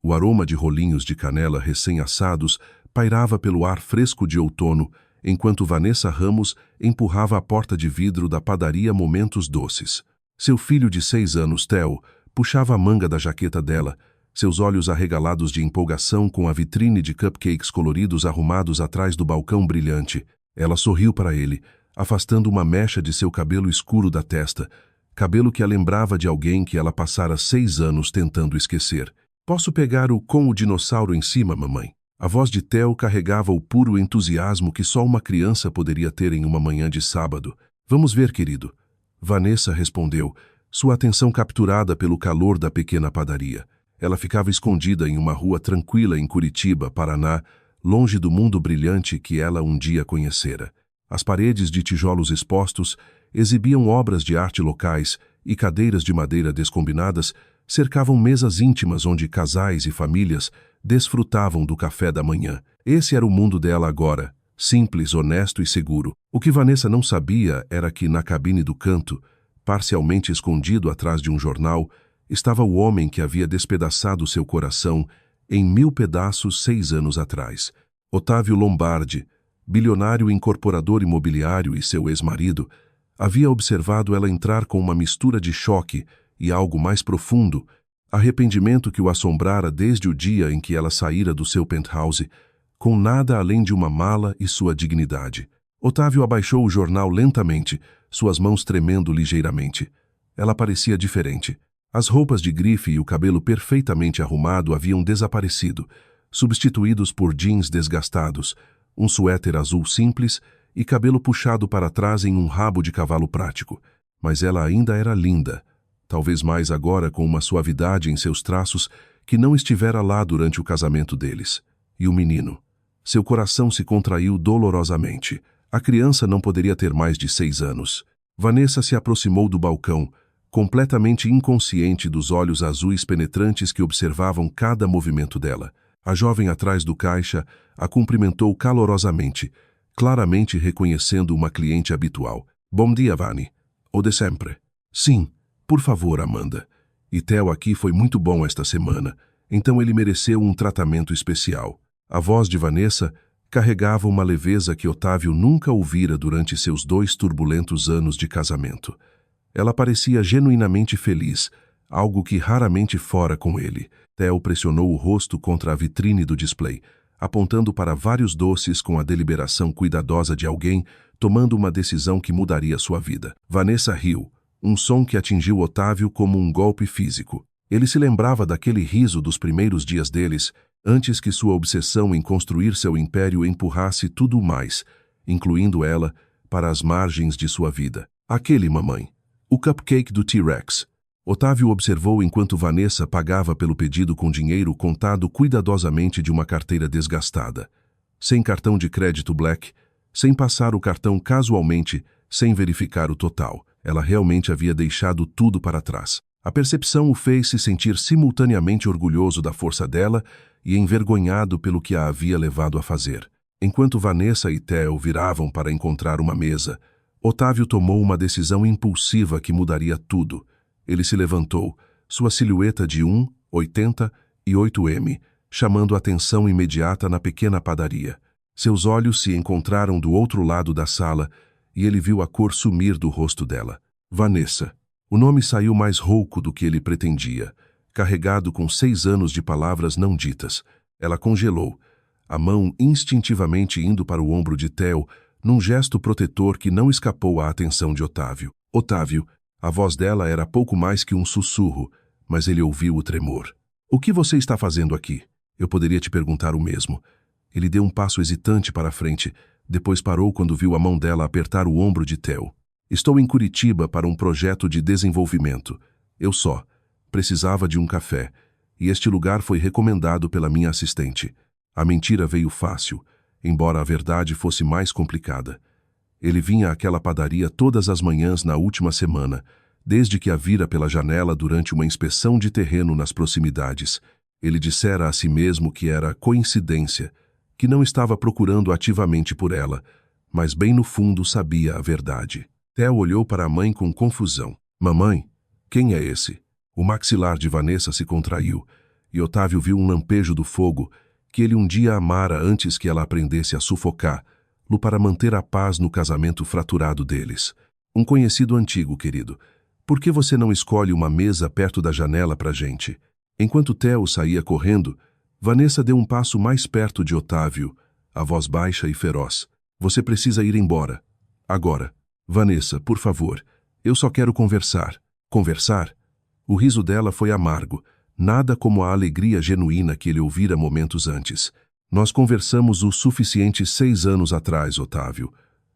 O aroma de rolinhos de canela recém-assados pairava pelo ar fresco de outono, enquanto Vanessa Ramos empurrava a porta de vidro da padaria Momentos Doces. Seu filho de 6 anos, Theo, puxava a manga da jaqueta dela, seus olhos arregalados de empolgação com a vitrine de cupcakes coloridos arrumados atrás do balcão brilhante. Ela sorriu para ele, afastando uma mecha de seu cabelo escuro da testa, cabelo que a lembrava de alguém que ela passara 6 anos tentando esquecer. Posso pegar com o dinossauro em cima, mamãe? A voz de Theo carregava o puro entusiasmo que só uma criança poderia ter em uma manhã de sábado. Vamos ver, querido. Vanessa respondeu, sua atenção capturada pelo calor da pequena padaria. Ela ficava escondida em uma rua tranquila em Curitiba, Paraná, longe do mundo brilhante que ela um dia conhecera. As paredes de tijolos expostos exibiam obras de arte locais e cadeiras de madeira descombinadas cercavam mesas íntimas onde casais e famílias desfrutavam do café da manhã. Esse era o mundo dela agora, simples, honesto e seguro. O que Vanessa não sabia era que na cabine do canto, parcialmente escondido atrás de um jornal, estava o homem que havia despedaçado seu coração em 1000 pedaços 6 anos atrás. Otávio Lombardi, bilionário incorporador imobiliário e seu ex-marido, havia observado ela entrar com uma mistura de choque e algo mais profundo, arrependimento que o assombrara desde o dia em que ela saíra do seu penthouse, com nada além de uma mala e sua dignidade. Otávio abaixou o jornal lentamente, suas mãos tremendo ligeiramente. Ela parecia diferente. As roupas de grife e o cabelo perfeitamente arrumado haviam desaparecido, substituídos por jeans desgastados, um suéter azul simples e cabelo puxado para trás em um rabo de cavalo prático. Mas ela ainda era linda, talvez mais agora com uma suavidade em seus traços que não estivera lá durante o casamento deles. E o menino? Seu coração se contraiu dolorosamente. A criança não poderia ter mais de 6 anos. Vanessa se aproximou do balcão, completamente inconsciente dos olhos azuis penetrantes que observavam cada movimento dela. A jovem atrás do caixa a cumprimentou calorosamente, claramente reconhecendo uma cliente habitual. Bom dia, Vani. O de sempre. Sim, por favor, Amanda. E Theo aqui foi muito bom esta semana, então ele mereceu um tratamento especial. A voz de Vanessa carregava uma leveza que Otávio nunca ouvira durante seus 2 turbulentos anos de casamento. Ela parecia genuinamente feliz, algo que raramente fora com ele. Theo pressionou o rosto contra a vitrine do display, apontando para vários doces com a deliberação cuidadosa de alguém tomando uma decisão que mudaria sua vida. Vanessa riu, um som que atingiu Otávio como um golpe físico. Ele se lembrava daquele riso dos primeiros dias deles, antes que sua obsessão em construir seu império empurrasse tudo mais, incluindo ela, para as margens de sua vida. Aquele, mamãe. O cupcake do T-Rex. Otávio observou enquanto Vanessa pagava pelo pedido com dinheiro contado cuidadosamente de uma carteira desgastada. Sem cartão de crédito Black, sem passar o cartão casualmente, sem verificar o total. Ela realmente havia deixado tudo para trás. A percepção o fez se sentir simultaneamente orgulhoso da força dela e envergonhado pelo que a havia levado a fazer. Enquanto Vanessa e Theo viravam para encontrar uma mesa, Otávio tomou uma decisão impulsiva que mudaria tudo. Ele se levantou, sua silhueta de 1,88 m, chamando a atenção imediata na pequena padaria. Seus olhos se encontraram do outro lado da sala e ele viu a cor sumir do rosto dela. Vanessa. O nome saiu mais rouco do que ele pretendia, carregado com 6 anos de palavras não ditas. Ela congelou, a mão instintivamente indo para o ombro de Theo, num gesto protetor que não escapou à atenção de Otávio. Otávio, a voz dela era pouco mais que um sussurro, mas ele ouviu o tremor. O que você está fazendo aqui? Eu poderia te perguntar o mesmo. Ele deu um passo hesitante para a frente, depois parou quando viu a mão dela apertar o ombro de Theo. Estou em Curitiba para um projeto de desenvolvimento. Eu só precisava de um café, e este lugar foi recomendado pela minha assistente. A mentira veio fácil, embora a verdade fosse mais complicada. Ele vinha àquela padaria todas as manhãs na última semana, desde que a vira pela janela durante uma inspeção de terreno nas proximidades. Ele dissera a si mesmo que era coincidência, que não estava procurando ativamente por ela, mas bem no fundo sabia a verdade. Theo olhou para a mãe com confusão. Mamãe, quem é esse? O maxilar de Vanessa se contraiu, e Otávio viu um lampejo do fogo que ele um dia amara antes que ela aprendesse a sufocá-lo para manter a paz no casamento fraturado deles. Um conhecido antigo, querido. Por que você não escolhe uma mesa perto da janela pra gente? Enquanto Theo saía correndo, Vanessa deu um passo mais perto de Otávio, a voz baixa e feroz. Você precisa ir embora. Agora. Vanessa, por favor. Eu só quero conversar. Conversar? O riso dela foi amargo, nada como a alegria genuína que ele ouvira momentos antes. Nós conversamos o suficiente 6 anos atrás, Otávio.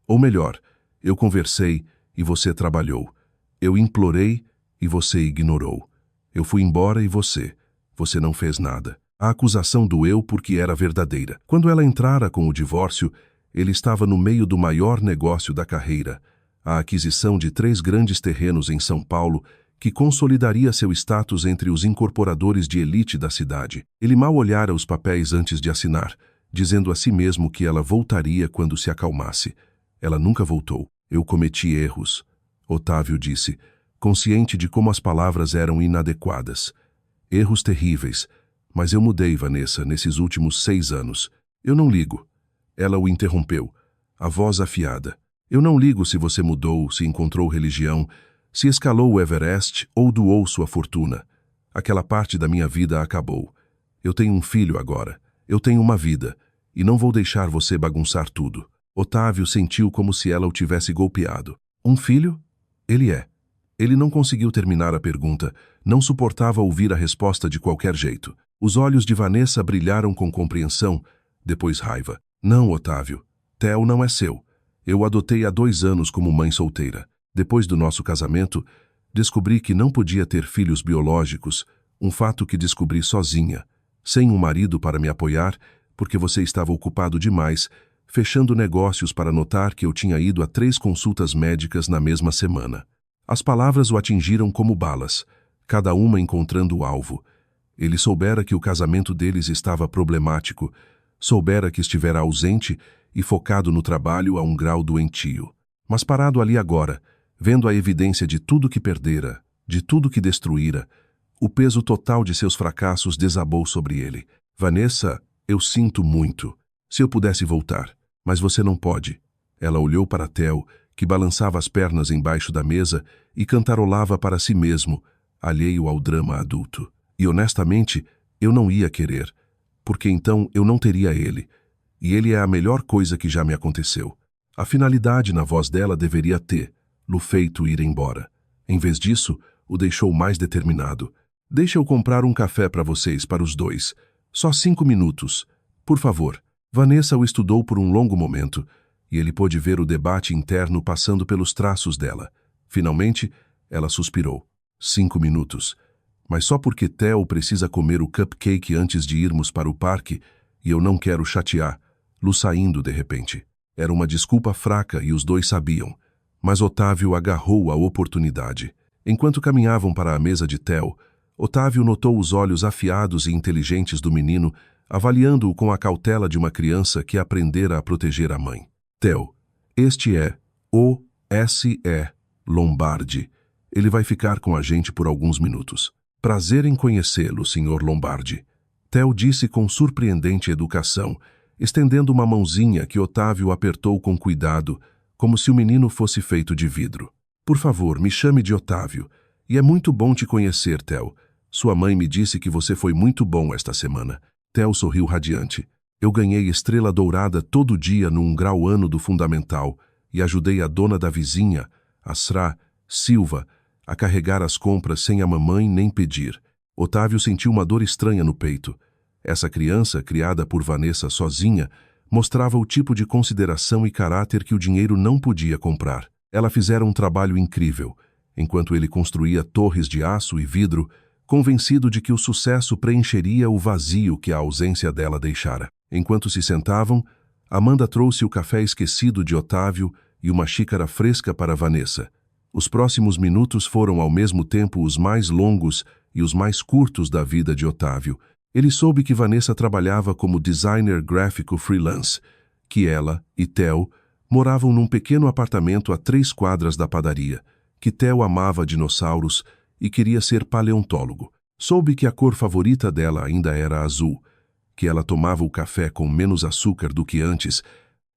Ou melhor, eu conversei e você trabalhou. Eu implorei e você ignorou. Eu fui embora e você não fez nada. A acusação doeu porque era verdadeira. Quando ela entrara com o divórcio, ele estava no meio do maior negócio da carreira, a aquisição de 3 grandes terrenos em São Paulo, que consolidaria seu status entre os incorporadores de elite da cidade. Ele mal olhara os papéis antes de assinar, dizendo a si mesmo que ela voltaria quando se acalmasse. Ela nunca voltou. Eu cometi erros, Otávio disse, consciente de como as palavras eram inadequadas. Erros terríveis, mas eu mudei, Vanessa, nesses últimos 6 anos. Eu não ligo. Ela o interrompeu, a voz afiada. Eu não ligo se você mudou, se encontrou religião, se escalou o Everest ou doou sua fortuna. Aquela parte da minha vida acabou. Eu tenho um filho agora. Eu tenho uma vida. E não vou deixar você bagunçar tudo. Otávio sentiu como se ela o tivesse golpeado. Um filho? Ele é. Ele não conseguiu terminar a pergunta. Não suportava ouvir a resposta de qualquer jeito. Os olhos de Vanessa brilharam com compreensão, depois raiva. Não, Otávio. Theo não é seu. Eu o adotei há 2 anos como mãe solteira. Depois do nosso casamento, descobri que não podia ter filhos biológicos, um fato que descobri sozinha, sem um marido para me apoiar, porque você estava ocupado demais, fechando negócios para notar que eu tinha ido a 3 consultas médicas na mesma semana. As palavras o atingiram como balas, cada uma encontrando o alvo. Ele soubera que o casamento deles estava problemático, soubera que estivera ausente e focado no trabalho a um grau doentio. Mas parado ali agora, vendo a evidência de tudo que perdera, de tudo que destruíra, o peso total de seus fracassos desabou sobre ele. Vanessa, eu sinto muito. Se eu pudesse voltar. Mas você não pode. Ela olhou para Theo, que balançava as pernas embaixo da mesa e cantarolava para si mesmo, alheio ao drama adulto. E honestamente, eu não ia querer, porque então eu não teria ele. E ele é a melhor coisa que já me aconteceu. A finalidade na voz dela deveria ter-lo feito ir embora. Em vez disso, o deixou mais determinado. Deixa eu comprar um café para vocês, para os 2. Só 5 minutos. Por favor. Vanessa o estudou por um longo momento, e ele pôde ver o debate interno passando pelos traços dela. Finalmente, ela suspirou. 5 minutos. Mas só porque Theo precisa comer o cupcake antes de irmos para o parque, e eu não quero chateá-lo saindo de repente. Era uma desculpa fraca e os 2 sabiam. Mas Otávio agarrou a oportunidade. Enquanto caminhavam para a mesa de Theo, Otávio notou os olhos afiados e inteligentes do menino, avaliando-o com a cautela de uma criança que aprendera a proteger a mãe. Theo, este é o S.E. Lombardi. Ele vai ficar com a gente por alguns minutos. Prazer em conhecê-lo, Sr. Lombardi. Theo disse com surpreendente educação, estendendo uma mãozinha que Otávio apertou com cuidado, como se o menino fosse feito de vidro. Por favor, me chame de Otávio. E é muito bom te conhecer, Theo. Sua mãe me disse que você foi muito bom esta semana. Theo sorriu radiante. Eu ganhei estrela dourada todo dia no 1º ano do fundamental e ajudei a dona da vizinha, Asra Silva, a carregar as compras sem a mamãe nem pedir. Otávio sentiu uma dor estranha no peito. Essa criança, criada por Vanessa sozinha, mostrava o tipo de consideração e caráter que o dinheiro não podia comprar. Ela fizera um trabalho incrível, enquanto ele construía torres de aço e vidro, convencido de que o sucesso preencheria o vazio que a ausência dela deixara. Enquanto se sentavam, Amanda trouxe o café esquecido de Otávio e uma xícara fresca para Vanessa. Os próximos minutos foram ao mesmo tempo os mais longos e os mais curtos da vida de Otávio. Ele soube que Vanessa trabalhava como designer gráfico freelance, que ela e Theo moravam num pequeno apartamento a 3 quadras da padaria, que Theo amava dinossauros e queria ser paleontólogo. Soube que a cor favorita dela ainda era azul, que ela tomava o café com menos açúcar do que antes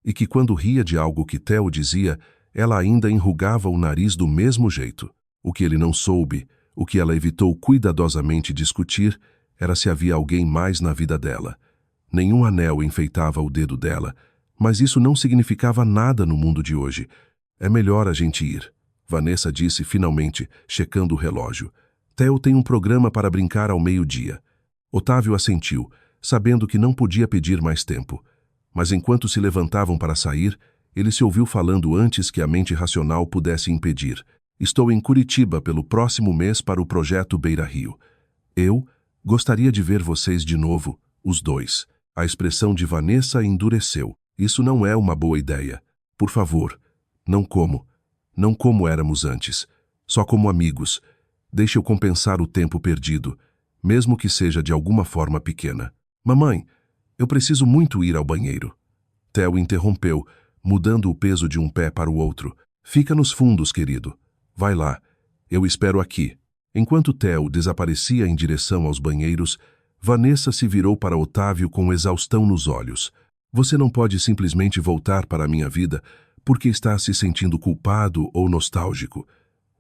e que quando ria de algo que Theo dizia, ela ainda enrugava o nariz do mesmo jeito. O que ele não soube, o que ela evitou cuidadosamente discutir, era se havia alguém mais na vida dela. Nenhum anel enfeitava o dedo dela, mas isso não significava nada no mundo de hoje. É melhor a gente ir, Vanessa disse finalmente, checando o relógio. Theo tem um programa para brincar ao meio-dia. Otávio assentiu, sabendo que não podia pedir mais tempo. Mas enquanto se levantavam para sair, ele se ouviu falando antes que a mente racional pudesse impedir. Estou em Curitiba pelo próximo mês para o projeto Beira Rio. Eu gostaria de ver vocês de novo, os dois. A expressão de Vanessa endureceu. Isso não é uma boa ideia. Por favor, não como. Não como éramos antes. Só como amigos. Deixe eu compensar o tempo perdido, mesmo que seja de alguma forma pequena. Mamãe, eu preciso muito ir ao banheiro. Theo interrompeu, mudando o peso de um pé para o outro. Fica nos fundos, querido. Vai lá. Eu espero aqui. Enquanto Theo desaparecia em direção aos banheiros, Vanessa se virou para Otávio com exaustão nos olhos. Você não pode simplesmente voltar para a minha vida porque está se sentindo culpado ou nostálgico.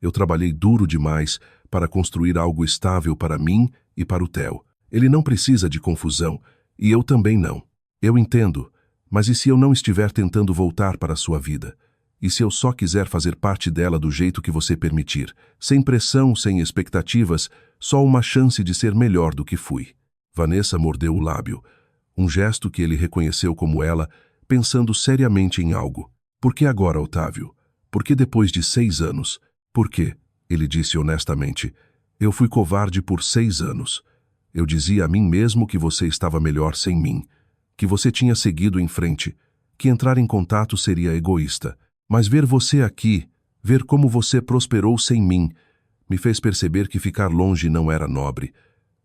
Eu trabalhei duro demais para construir algo estável para mim e para o Theo. Ele não precisa de confusão, e eu também não. Eu entendo, mas e se eu não estiver tentando voltar para a sua vida? E se eu só quiser fazer parte dela do jeito que você permitir? Sem pressão, sem expectativas, só uma chance de ser melhor do que fui. Vanessa mordeu o lábio, um gesto que ele reconheceu como ela, pensando seriamente em algo. Por que agora, Otávio? Por que depois de 6 anos? Por quê? Ele disse honestamente. Eu fui covarde por 6 anos. Eu dizia a mim mesmo que você estava melhor sem mim, que você tinha seguido em frente, que entrar em contato seria egoísta. Mas ver você aqui, ver como você prosperou sem mim, me fez perceber que ficar longe não era nobre.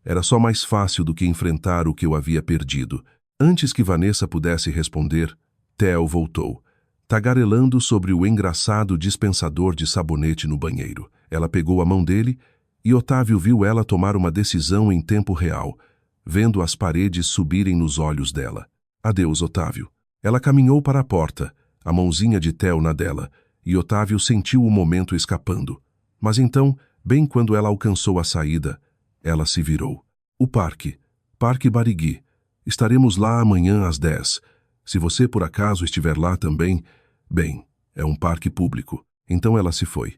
Era só mais fácil do que enfrentar o que eu havia perdido. Antes que Vanessa pudesse responder, Theo voltou, tagarelando sobre o engraçado dispensador de sabonete no banheiro. Ela pegou a mão dele e Otávio viu ela tomar uma decisão em tempo real, vendo as paredes subirem nos olhos dela. Adeus, Otávio. Ela caminhou para a porta, a mãozinha de Theo na dela, e Otávio sentiu o momento escapando. Mas então, bem quando ela alcançou a saída, ela se virou. O parque. Parque Barigui. Estaremos lá amanhã às 10. Se você por acaso estiver lá também, bem, é um parque público. Então ela se foi.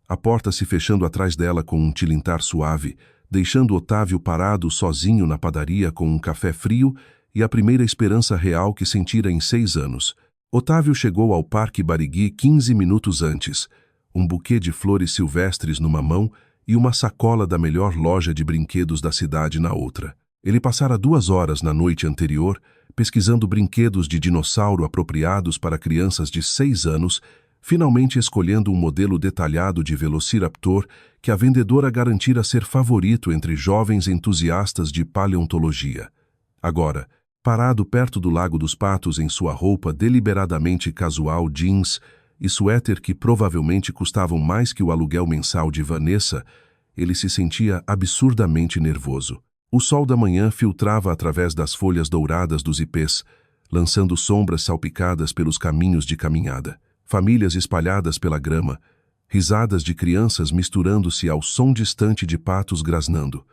A porta se fechando atrás dela com um tilintar suave, deixando Otávio parado sozinho na padaria com um café frio e a primeira esperança real que sentira em 6 anos. Otávio chegou ao Parque Barigui 15 minutos antes, um buquê de flores silvestres numa mão e uma sacola da melhor loja de brinquedos da cidade na outra. Ele passara 2 horas na noite anterior, pesquisando brinquedos de dinossauro apropriados para crianças de 6 anos, finalmente escolhendo um modelo detalhado de Velociraptor que a vendedora garantira ser favorito entre jovens entusiastas de paleontologia. Agora, parado perto do Lago dos Patos em sua roupa deliberadamente casual jeans e suéter que provavelmente custavam mais que o aluguel mensal de Vanessa, ele se sentia absurdamente nervoso. O sol da manhã filtrava através das folhas douradas dos ipês, lançando sombras salpicadas pelos caminhos de caminhada. Famílias espalhadas pela grama, risadas de crianças misturando-se ao som distante de patos grasnando.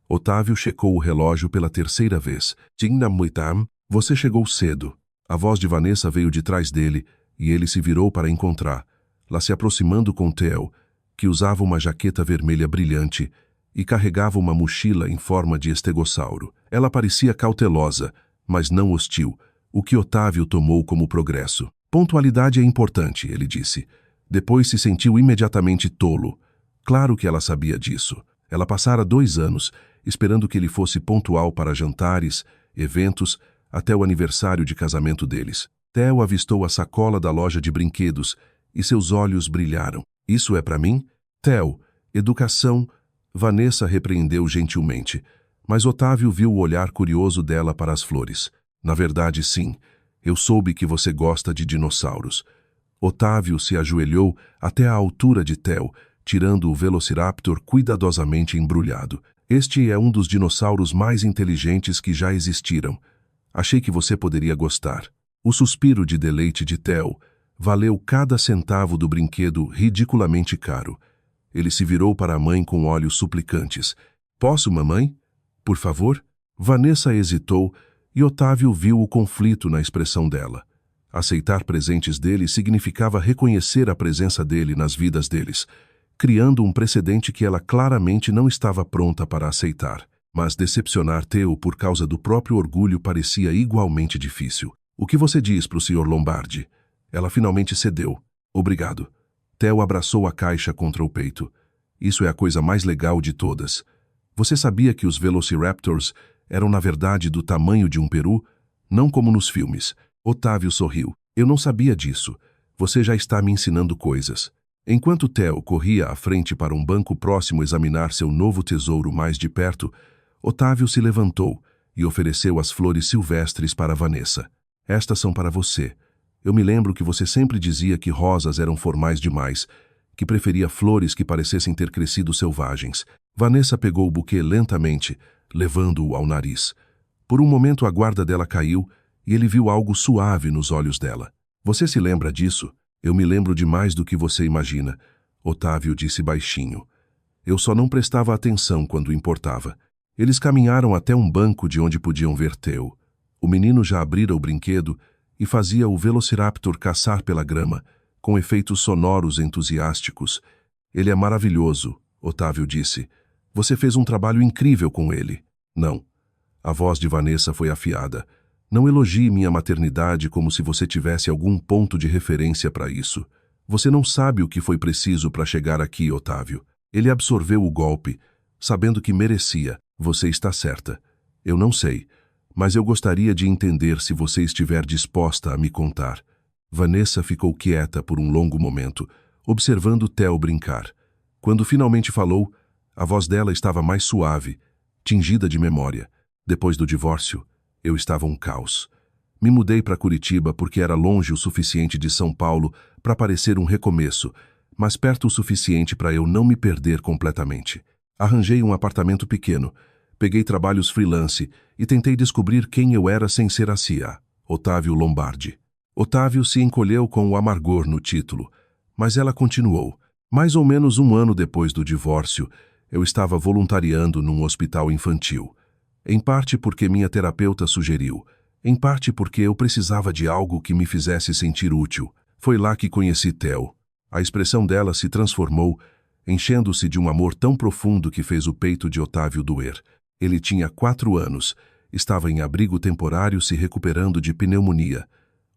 Otávio checou o relógio pela 3ª vez. Tinnamuitam, você chegou cedo. A voz de Vanessa veio de trás dele e ele se virou para encontrar, lá se aproximando com Theo, que usava uma jaqueta vermelha brilhante e carregava uma mochila em forma de estegossauro. Ela parecia cautelosa, mas não hostil, o que Otávio tomou como progresso. Pontualidade é importante, ele disse. Depois se sentiu imediatamente tolo. Claro que ela sabia disso. Ela passara 2 anos, esperando que ele fosse pontual para jantares, eventos, até o aniversário de casamento deles. Theo avistou a sacola da loja de brinquedos e seus olhos brilharam. Isso é para mim? Theo, educação... Vanessa repreendeu gentilmente, mas Otávio viu o olhar curioso dela para as flores. Na verdade, sim. Eu soube que você gosta de dinossauros. Otávio se ajoelhou até a altura de Theo, tirando o Velociraptor cuidadosamente embrulhado. Este é um dos dinossauros mais inteligentes que já existiram. Achei que você poderia gostar. O suspiro de deleite de Theo valeu cada centavo do brinquedo ridiculamente caro. Ele se virou para a mãe com olhos suplicantes. Posso, mamãe? Por favor? Vanessa hesitou e Otávio viu o conflito na expressão dela. Aceitar presentes dele significava reconhecer a presença dele nas vidas deles, criando um precedente que ela claramente não estava pronta para aceitar. Mas decepcionar Theo por causa do próprio orgulho parecia igualmente difícil. O que você diz para o Sr. Lombardi? Ela finalmente cedeu. Obrigado. Theo abraçou a caixa contra o peito. Isso é a coisa mais legal de todas. Você sabia que os Velociraptors eram na verdade do tamanho de um peru? Não como nos filmes. Otávio sorriu. Eu não sabia disso. Você já está me ensinando coisas. Enquanto Theo corria à frente para um banco próximo examinar seu novo tesouro mais de perto, Otávio se levantou e ofereceu as flores silvestres para Vanessa. Estas são para você. Eu me lembro que você sempre dizia que rosas eram formais demais, que preferia flores que parecessem ter crescido selvagens. Vanessa pegou o buquê lentamente, levando-o ao nariz. Por um momento a guarda dela caiu e ele viu algo suave nos olhos dela. Você se lembra disso? Eu me lembro de mais do que você imagina, Otávio disse baixinho. Eu só não prestava atenção quando importava. Eles caminharam até um banco de onde podiam ver Theo. O menino já abrira o brinquedo e fazia o Velociraptor caçar pela grama, com efeitos sonoros entusiásticos. Ele é maravilhoso, Otávio disse. Você fez um trabalho incrível com ele. Não. A voz de Vanessa foi afiada. Não elogie minha maternidade como se você tivesse algum ponto de referência para isso. Você não sabe o que foi preciso para chegar aqui, Otávio. Ele absorveu o golpe, sabendo que merecia. Você está certa. Eu não sei, mas eu gostaria de entender se você estiver disposta a me contar. Vanessa ficou quieta por um longo momento, observando Theo brincar. Quando finalmente falou, a voz dela estava mais suave, tingida de memória. Depois do divórcio, eu estava um caos. Me mudei para Curitiba porque era longe o suficiente de São Paulo para parecer um recomeço, mas perto o suficiente para eu não me perder completamente. Arranjei um apartamento pequeno, peguei trabalhos freelance e tentei descobrir quem eu era sem ser a Cia, Otávio Lombardi. Otávio se encolheu com o amargor no título, mas ela continuou. Mais ou menos um ano depois do divórcio, eu estava voluntariando num hospital infantil. Em parte porque minha terapeuta sugeriu, em parte porque eu precisava de algo que me fizesse sentir útil. Foi lá que conheci Theo. A expressão dela se transformou, enchendo-se de um amor tão profundo que fez o peito de Otávio doer. Ele tinha 4 anos, estava em abrigo temporário se recuperando de pneumonia.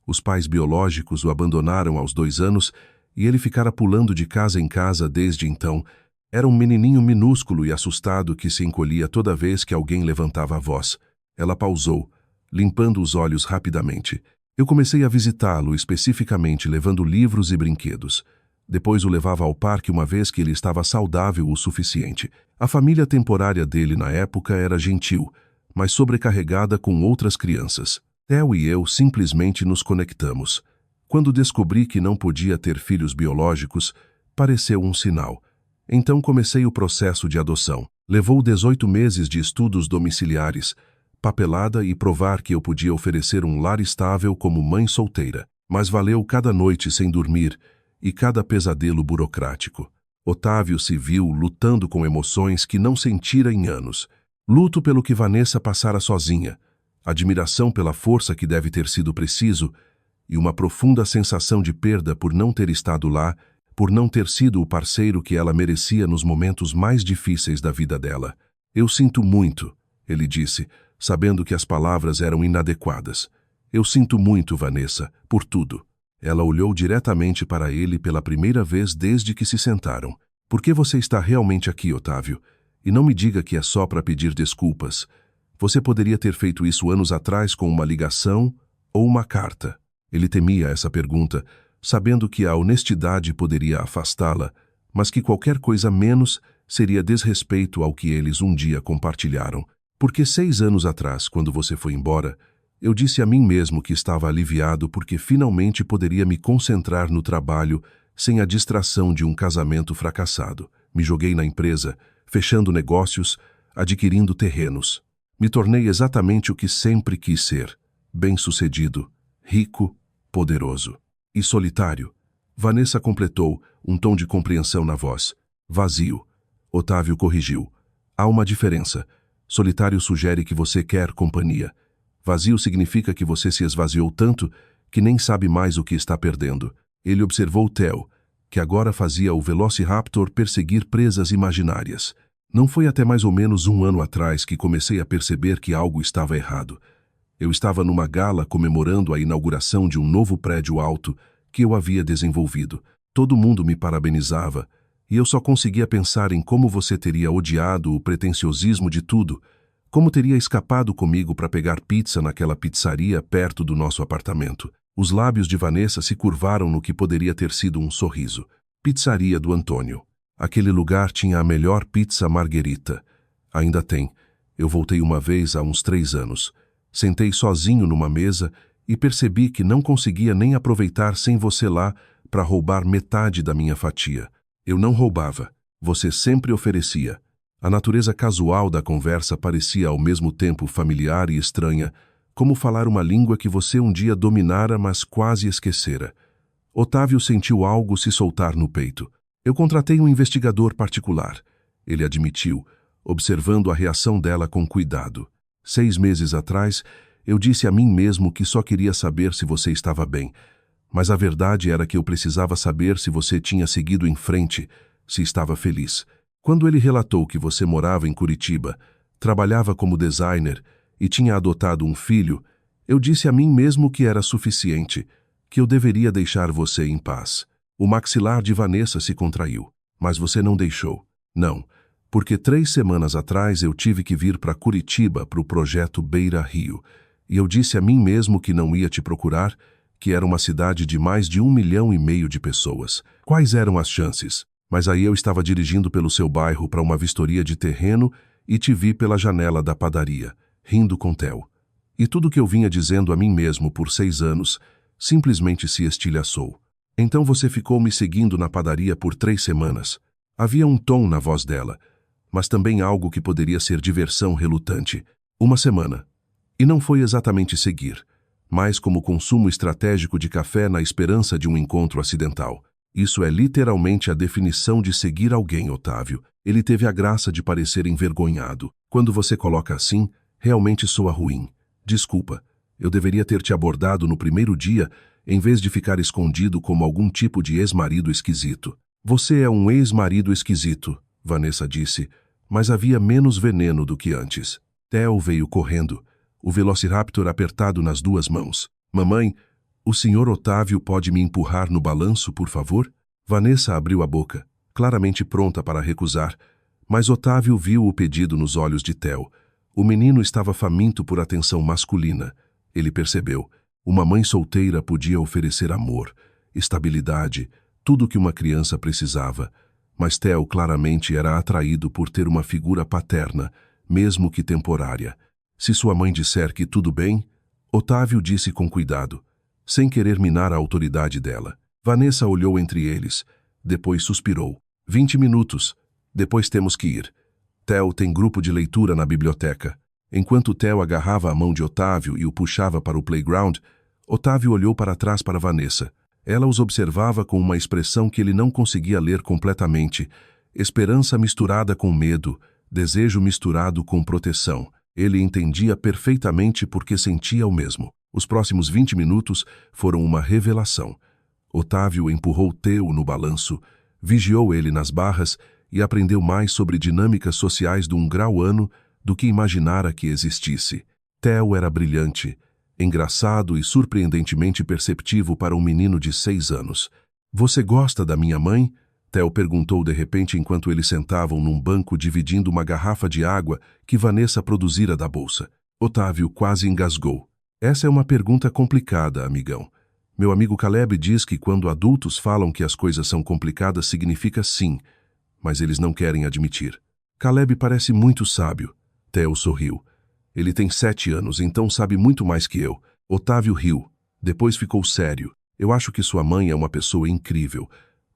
Os pais biológicos o abandonaram aos 2 anos e ele ficara pulando de casa em casa desde então. Era um menininho minúsculo e assustado que se encolhia toda vez que alguém levantava a voz. Ela pausou, limpando os olhos rapidamente. Eu comecei a visitá-lo especificamente levando livros e brinquedos. Depois o levava ao parque uma vez que ele estava saudável o suficiente. A família temporária dele na época era gentil, mas sobrecarregada com outras crianças. Theo e eu simplesmente nos conectamos. Quando descobri que não podia ter filhos biológicos, pareceu um sinal. Então comecei o processo de adoção. Levou 18 meses de estudos domiciliares, papelada e provar que eu podia oferecer um lar estável como mãe solteira. Mas valeu cada noite sem dormir e cada pesadelo burocrático. Otávio se viu lutando com emoções que não sentira em anos. Luto pelo que Vanessa passara sozinha, admiração pela força que deve ter sido preciso e uma profunda sensação de perda por não ter estado lá, por não ter sido o parceiro que ela merecia nos momentos mais difíceis da vida dela. Eu sinto muito, ele disse, sabendo que as palavras eram inadequadas. Eu sinto muito, Vanessa, por tudo. Ela olhou diretamente para ele pela primeira vez desde que se sentaram. Por que você está realmente aqui, Otávio? E não me diga que é só para pedir desculpas. Você poderia ter feito isso anos atrás com uma ligação ou uma carta. Ele temia essa pergunta, sabendo que a honestidade poderia afastá-la, mas que qualquer coisa menos seria desrespeito ao que eles um dia compartilharam. Porque 6 anos atrás, quando você foi embora, eu disse a mim mesmo que estava aliviado porque finalmente poderia me concentrar no trabalho sem a distração de um casamento fracassado. Me joguei na empresa, fechando negócios, adquirindo terrenos. Me tornei exatamente o que sempre quis ser: bem-sucedido, rico, poderoso. E solitário. Vanessa completou, um tom de compreensão na voz. Vazio. Otávio corrigiu. Há uma diferença. Solitário sugere que você quer companhia. Vazio significa que você se esvaziou tanto que nem sabe mais o que está perdendo. Ele observou Theo, que agora fazia o Velociraptor perseguir presas imaginárias. Não foi até mais ou menos 1 ano atrás que comecei a perceber que algo estava errado. Eu estava numa gala comemorando a inauguração de um novo prédio alto que eu havia desenvolvido. Todo mundo me parabenizava, e eu só conseguia pensar em como você teria odiado o pretensiosismo de tudo, como teria escapado comigo para pegar pizza naquela pizzaria perto do nosso apartamento. Os lábios de Vanessa se curvaram no que poderia ter sido um sorriso. Pizzaria do Antônio. Aquele lugar tinha a melhor pizza marguerita. Ainda tem. Eu voltei uma vez há uns 3 anos. Sentei sozinho numa mesa e percebi que não conseguia nem aproveitar sem você lá para roubar metade da minha fatia. Eu não roubava. Você sempre oferecia. A natureza casual da conversa parecia ao mesmo tempo familiar e estranha, como falar uma língua que você um dia dominara, mas quase esquecera. Otávio sentiu algo se soltar no peito. Eu contratei um investigador particular. Ele admitiu, observando a reação dela com cuidado. 6 meses atrás, eu disse a mim mesmo que só queria saber se você estava bem. Mas a verdade era que eu precisava saber se você tinha seguido em frente, se estava feliz. Quando ele relatou que você morava em Curitiba, trabalhava como designer e tinha adotado um filho, eu disse a mim mesmo que era suficiente, que eu deveria deixar você em paz. O maxilar de Vanessa se contraiu. Mas você não deixou. Não, porque 3 semanas atrás eu tive que vir para Curitiba para o projeto Beira Rio, e eu disse a mim mesmo que não ia te procurar, que era uma cidade de mais de 1,5 milhão de pessoas. Quais eram as chances? Mas aí eu estava dirigindo pelo seu bairro para uma vistoria de terreno e te vi pela janela da padaria, rindo com Theo. E tudo que eu vinha dizendo a mim mesmo por 6 anos simplesmente se estilhaçou. Então você ficou me seguindo na padaria por 3 semanas. Havia um tom na voz dela, mas também algo que poderia ser diversão relutante. 1 semana. E não foi exatamente seguir, mas como consumo estratégico de café na esperança de um encontro acidental. Isso é literalmente a definição de seguir alguém, Otávio. Ele teve a graça de parecer envergonhado. Quando você coloca assim, realmente soa ruim. Desculpa, eu deveria ter te abordado no primeiro dia, em vez de ficar escondido como algum tipo de ex-marido esquisito. Você é um ex-marido esquisito, Vanessa disse, mas havia menos veneno do que antes. Theo veio correndo, o Velociraptor apertado nas 2 mãos. Mamãe, o senhor Otávio pode me empurrar no balanço, por favor? Vanessa abriu a boca, claramente pronta para recusar, mas Otávio viu o pedido nos olhos de Theo. O menino estava faminto por atenção masculina. Ele percebeu. Uma mãe solteira podia oferecer amor, estabilidade, tudo o que uma criança precisava, mas Theo claramente era atraído por ter uma figura paterna, mesmo que temporária. Se sua mãe disser que tudo bem, Otávio disse com cuidado, sem querer minar a autoridade dela. Vanessa olhou entre eles, depois suspirou. 20 minutos, depois temos que ir. Theo tem grupo de leitura na biblioteca. Enquanto Theo agarrava a mão de Otávio e o puxava para o playground, Otávio olhou para trás para Vanessa. Ela os observava com uma expressão que ele não conseguia ler completamente. Esperança misturada com medo, desejo misturado com proteção. Ele entendia perfeitamente porque sentia o mesmo. Os próximos 20 minutos foram uma revelação. Otávio empurrou Theo no balanço, vigiou ele nas barras e aprendeu mais sobre dinâmicas sociais de um grau ano do que imaginara que existisse. Theo era brilhante, engraçado e surpreendentemente perceptivo para um menino de 6 anos. Você gosta da minha mãe? Theo perguntou de repente enquanto eles sentavam num banco dividindo uma garrafa de água que Vanessa produzira da bolsa. Otávio quase engasgou. Essa é uma pergunta complicada, amigão. Meu amigo Caleb diz que quando adultos falam que as coisas são complicadas significa sim, mas eles não querem admitir. Caleb parece muito sábio. Theo sorriu. Ele tem 7 anos, então sabe muito mais que eu. Otávio riu. Depois ficou sério. Eu acho que sua mãe é uma pessoa incrível,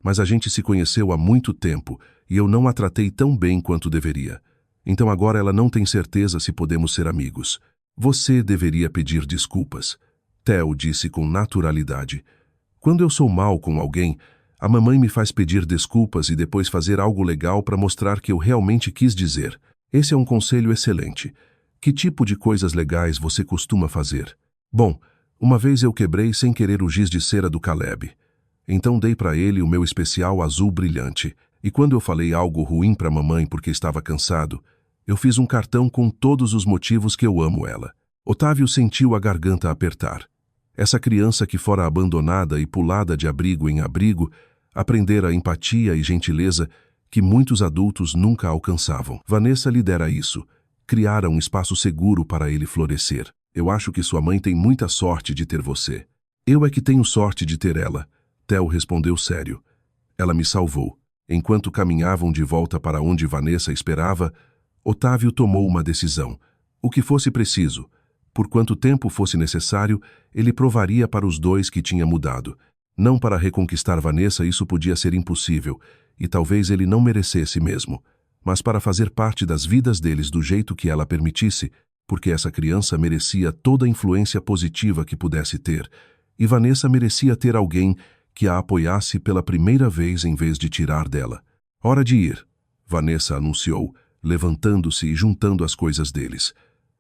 mas a gente se conheceu há muito tempo e eu não a tratei tão bem quanto deveria. Então agora ela não tem certeza se podemos ser amigos. Você deveria pedir desculpas. Theo disse com naturalidade. Quando eu sou mal com alguém, a mamãe me faz pedir desculpas e depois fazer algo legal para mostrar que eu realmente quis dizer. Esse é um conselho excelente. Que tipo de coisas legais você costuma fazer? Bom, uma vez eu quebrei sem querer o giz de cera do Caleb. Então dei para ele o meu especial azul brilhante. E quando eu falei algo ruim para a mamãe porque estava cansado, eu fiz um cartão com todos os motivos que eu amo ela. Otávio sentiu a garganta apertar. Essa criança que fora abandonada e pulada de abrigo em abrigo, aprendera empatia e gentileza que muitos adultos nunca alcançavam. Vanessa lhe dera isso. Criara um espaço seguro para ele florescer. Eu acho que sua mãe tem muita sorte de ter você. Eu é que tenho sorte de ter ela. Theo respondeu sério. Ela me salvou. Enquanto caminhavam de volta para onde Vanessa esperava, Otávio tomou uma decisão. O que fosse preciso, por quanto tempo fosse necessário, ele provaria para os dois que tinha mudado. Não para reconquistar Vanessa, isso podia ser impossível, e talvez ele não merecesse mesmo, mas para fazer parte das vidas deles do jeito que ela permitisse, porque essa criança merecia toda a influência positiva que pudesse ter, e Vanessa merecia ter alguém que a apoiasse pela primeira vez em vez de tirar dela. Hora de ir, Vanessa anunciou, levantando-se e juntando as coisas deles.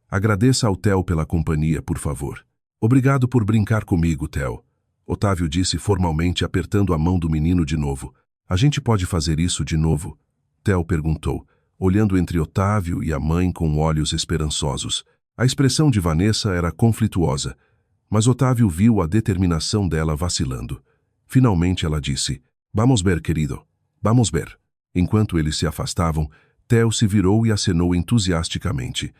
Agradeça ao Theo pela companhia, por favor. Obrigado por brincar comigo, Theo. Otávio disse formalmente, apertando a mão do menino de novo. A gente pode fazer isso de novo? Theo perguntou, olhando entre Otávio e a mãe com olhos esperançosos. A expressão de Vanessa era conflituosa, mas Otávio viu a determinação dela vacilando. Finalmente ela disse, "Vamos ver, querido, vamos ver." Enquanto eles se afastavam, Theo se virou e acenou entusiasticamente.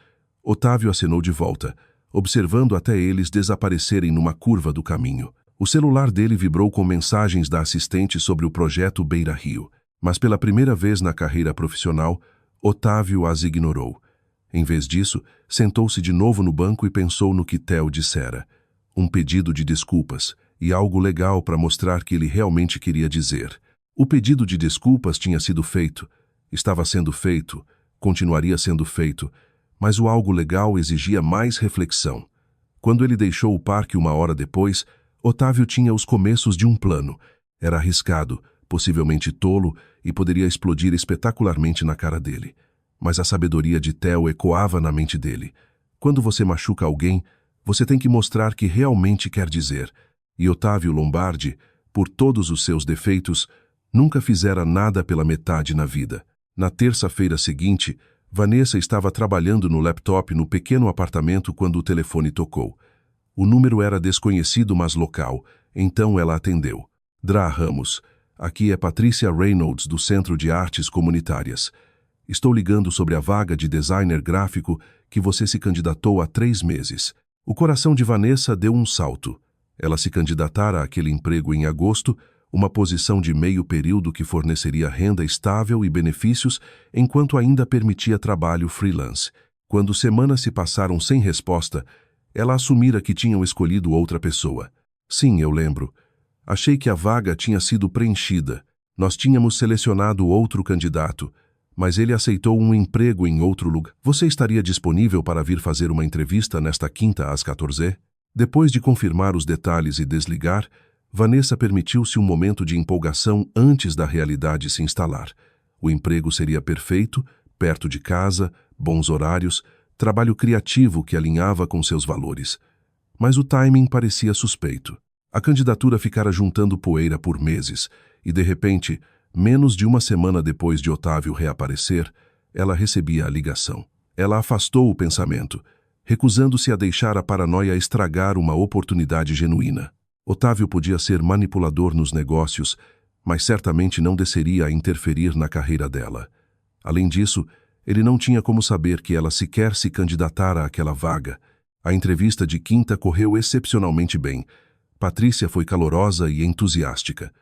Otávio acenou de volta, observando até eles desaparecerem numa curva do caminho. O celular dele vibrou com mensagens da assistente sobre o projeto Beira Rio, mas pela primeira vez na carreira profissional, Otávio as ignorou. Em vez disso, sentou-se de novo no banco e pensou no que Theo dissera. Um pedido de desculpas, e algo legal para mostrar que ele realmente queria dizer. O pedido de desculpas tinha sido feito, estava sendo feito, continuaria sendo feito, mas o algo legal exigia mais reflexão. Quando ele deixou o parque 1 hora depois, Otávio tinha os começos de um plano. Era arriscado, possivelmente tolo, e poderia explodir espetacularmente na cara dele. Mas a sabedoria de Theo ecoava na mente dele. Quando você machuca alguém, você tem que mostrar que realmente quer dizer. E Otávio Lombardi, por todos os seus defeitos, nunca fizera nada pela metade na vida. Na terça-feira seguinte, Vanessa estava trabalhando no laptop no pequeno apartamento quando o telefone tocou. O número era desconhecido, mas local, então ela atendeu. Dra Ramos, aqui é Patrícia Reynolds, do Centro de Artes Comunitárias. Estou ligando sobre a vaga de designer gráfico que você se candidatou há 3 meses. O coração de Vanessa deu um salto. Ela se candidatara àquele emprego em agosto, uma posição de meio período que forneceria renda estável e benefícios enquanto ainda permitia trabalho freelance. Quando semanas se passaram sem resposta, ela assumira que tinham escolhido outra pessoa. Sim, eu lembro. Achei que a vaga tinha sido preenchida. Nós tínhamos selecionado outro candidato, mas ele aceitou um emprego em outro lugar. Você estaria disponível para vir fazer uma entrevista nesta quinta às 14h? Depois de confirmar os detalhes e desligar, Vanessa permitiu-se um momento de empolgação antes da realidade se instalar. O emprego seria perfeito, perto de casa, bons horários, trabalho criativo que alinhava com seus valores. Mas o timing parecia suspeito. A candidatura ficara juntando poeira por meses, e de repente, menos de 1 semana depois de Otávio reaparecer, ela recebia a ligação. Ela afastou o pensamento, recusando-se a deixar a paranoia estragar uma oportunidade genuína. Otávio podia ser manipulador nos negócios, mas certamente não desceria a interferir na carreira dela. Além disso, ele não tinha como saber que ela sequer se candidatara àquela vaga. A entrevista de quinta correu excepcionalmente bem. Patrícia foi calorosa e entusiástica.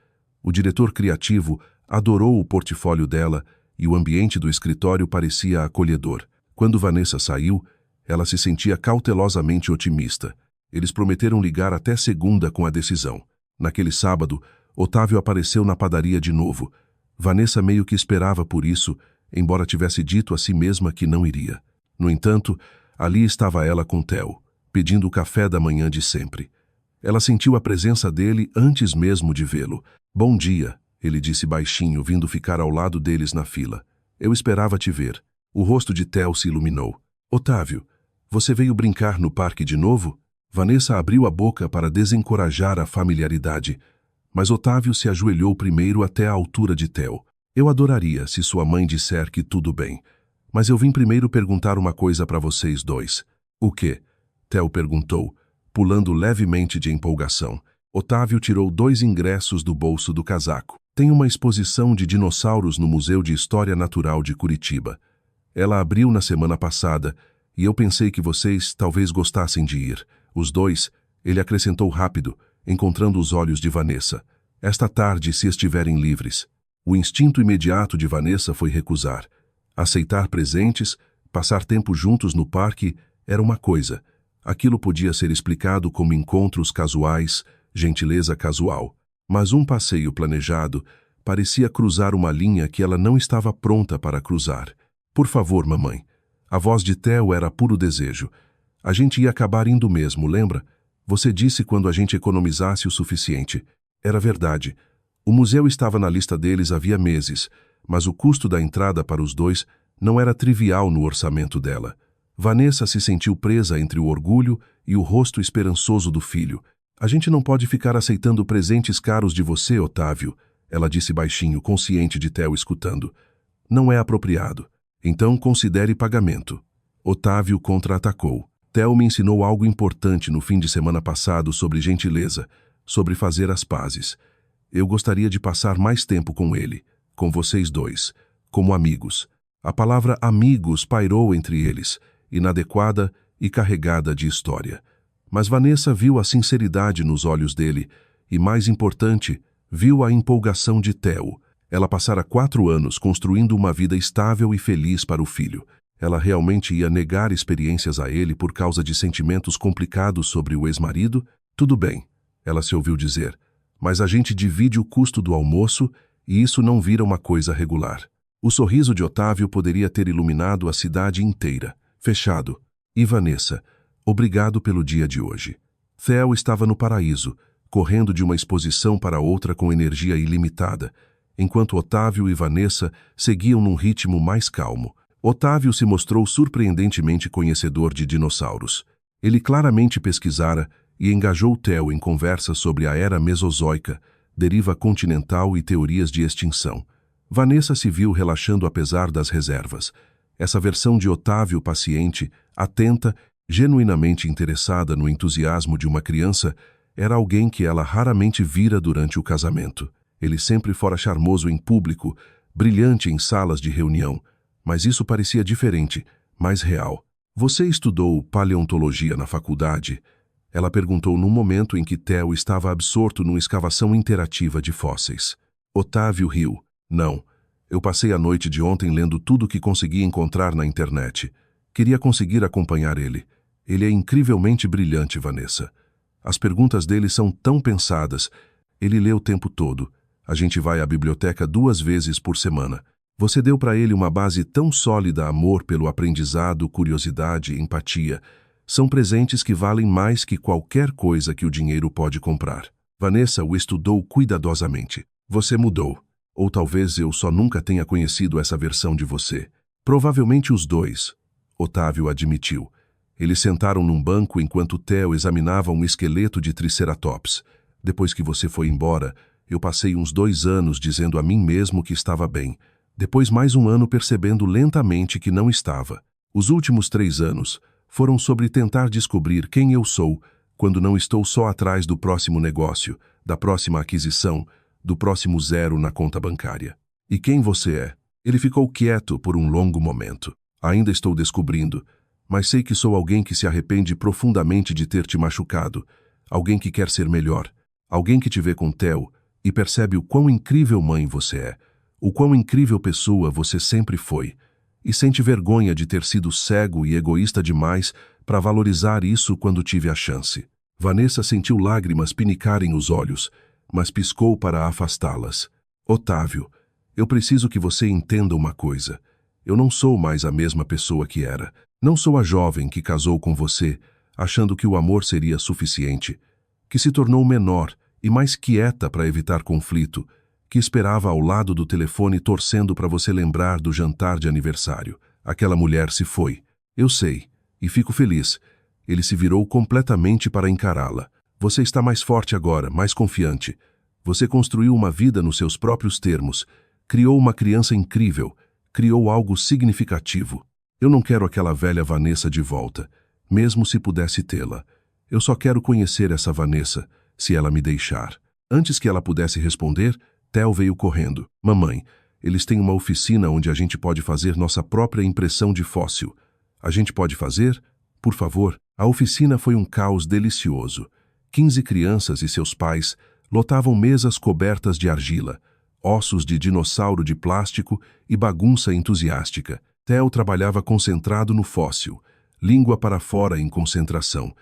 O diretor criativo adorou o portfólio dela e o ambiente do escritório parecia acolhedor. Quando Vanessa saiu, ela se sentia cautelosamente otimista. Eles prometeram ligar até segunda com a decisão. Naquele sábado, Otávio apareceu na padaria de novo. Vanessa meio que esperava por isso, embora tivesse dito a si mesma que não iria. No entanto, ali estava ela com Theo, pedindo o café da manhã de sempre. Ela sentiu a presença dele antes mesmo de vê-lo. "Bom dia", ele disse baixinho, vindo ficar ao lado deles na fila. "Eu esperava te ver." O rosto de Theo se iluminou. "Otávio, você veio brincar no parque de novo?" Vanessa abriu a boca para desencorajar a familiaridade, mas Otávio se ajoelhou primeiro até a altura de Theo. "Eu adoraria se sua mãe disser que tudo bem, mas eu vim primeiro perguntar uma coisa para vocês dois." "O quê?" Theo perguntou, pulando levemente de empolgação. Otávio tirou 2 ingressos do bolso do casaco. "Tem uma exposição de dinossauros no Museu de História Natural de Curitiba. Ela abriu na semana passada e eu pensei que vocês talvez gostassem de ir." Os dois, ele acrescentou rápido, encontrando os olhos de Vanessa. "Esta tarde, se estiverem livres." O instinto imediato de Vanessa foi recusar. Aceitar presentes, passar tempo juntos no parque, era uma coisa. Aquilo podia ser explicado como encontros casuais, gentileza casual. Mas um passeio planejado parecia cruzar uma linha que ela não estava pronta para cruzar. "Por favor, mamãe." A voz de Theo era puro desejo. "A gente ia acabar indo mesmo, lembra? Você disse quando a gente economizasse o suficiente." Era verdade. O museu estava na lista deles havia meses, mas o custo da entrada para os dois não era trivial no orçamento dela. Vanessa se sentiu presa entre o orgulho e o rosto esperançoso do filho. "A gente não pode ficar aceitando presentes caros de você, Otávio," ela disse baixinho, consciente de Theo escutando. "Não é apropriado. Então considere pagamento." Otávio contra-atacou. "Theo me ensinou algo importante no fim de semana passado sobre gentileza, sobre fazer as pazes. Eu gostaria de passar mais tempo com ele, com vocês dois, como amigos." A palavra amigos pairou entre eles, inadequada e carregada de história. Mas Vanessa viu a sinceridade nos olhos dele e, mais importante, viu a empolgação de Theo. Ela passara 4 anos construindo uma vida estável e feliz para o filho. Ela realmente ia negar experiências a ele por causa de sentimentos complicados sobre o ex-marido? "Tudo bem", ela se ouviu dizer, "mas a gente divide o custo do almoço e isso não vira uma coisa regular." O sorriso de Otávio poderia ter iluminado a cidade inteira. "Fechado. E Vanessa, obrigado pelo dia de hoje." Theo estava no paraíso, correndo de uma exposição para outra com energia ilimitada, enquanto Otávio e Vanessa seguiam num ritmo mais calmo. Otávio se mostrou surpreendentemente conhecedor de dinossauros. Ele claramente pesquisara e engajou Theo em conversas sobre a era mesozoica, deriva continental e teorias de extinção. Vanessa se viu relaxando apesar das reservas. Essa versão de Otávio paciente, atenta, genuinamente interessada no entusiasmo de uma criança, era alguém que ela raramente vira durante o casamento. Ele sempre fora charmoso em público, brilhante em salas de reunião, mas isso parecia diferente, mais real. "Você estudou paleontologia na faculdade?" Ela perguntou num momento em que Theo estava absorto numa escavação interativa de fósseis. Otávio riu. "Não. Eu passei a noite de ontem lendo tudo o que consegui encontrar na internet. Queria conseguir acompanhar ele. Ele é incrivelmente brilhante, Vanessa. As perguntas dele são tão pensadas. Ele lê o tempo todo. A gente vai à biblioteca 2 vezes por semana. Você deu para ele uma base tão sólida, amor pelo aprendizado, curiosidade, empatia. São presentes que valem mais que qualquer coisa que o dinheiro pode comprar." Vanessa o estudou cuidadosamente. "Você mudou. Ou talvez eu só nunca tenha conhecido essa versão de você." "Provavelmente os dois", Otávio admitiu. Eles sentaram num banco enquanto Theo examinava um esqueleto de Triceratops. "Depois que você foi embora, eu passei uns 2 anos dizendo a mim mesmo que estava bem. Depois mais 1 ano percebendo lentamente que não estava. Os últimos 3 anos foram sobre tentar descobrir quem eu sou quando não estou só atrás do próximo negócio, da próxima aquisição, do próximo zero na conta bancária." "E quem você é?" Ele ficou quieto por um longo momento. "Ainda estou descobrindo, mas sei que sou alguém que se arrepende profundamente de ter te machucado, alguém que quer ser melhor, alguém que te vê com Theo e percebe o quão incrível mãe você é, o quão incrível pessoa você sempre foi, e sente vergonha de ter sido cego e egoísta demais para valorizar isso quando tive a chance." Vanessa sentiu lágrimas pinicarem os olhos, mas piscou para afastá-las. "Otávio, eu preciso que você entenda uma coisa. Eu não sou mais a mesma pessoa que era. Não sou a jovem que casou com você, achando que o amor seria suficiente, que se tornou menor e mais quieta para evitar conflito, que esperava ao lado do telefone torcendo para você lembrar do jantar de aniversário. Aquela mulher se foi. Eu sei, e fico feliz. Ele se virou completamente para encará-la. Você está mais forte agora, mais confiante. Você construiu uma vida nos seus próprios termos, criou uma criança incrível, criou algo significativo. Eu não quero aquela velha Vanessa de volta, mesmo se pudesse tê-la. Eu só quero conhecer essa Vanessa, se ela me deixar. Antes que ela pudesse responder, Theo veio correndo. Mamãe, eles têm uma oficina onde a gente pode fazer nossa própria impressão de fóssil. A gente pode fazer? Por favor. A oficina foi um caos delicioso. 15 crianças e seus pais lotavam mesas cobertas de argila, ossos de dinossauro de plástico e bagunça entusiástica. Theo trabalhava concentrado no fóssil, língua para fora em concentração,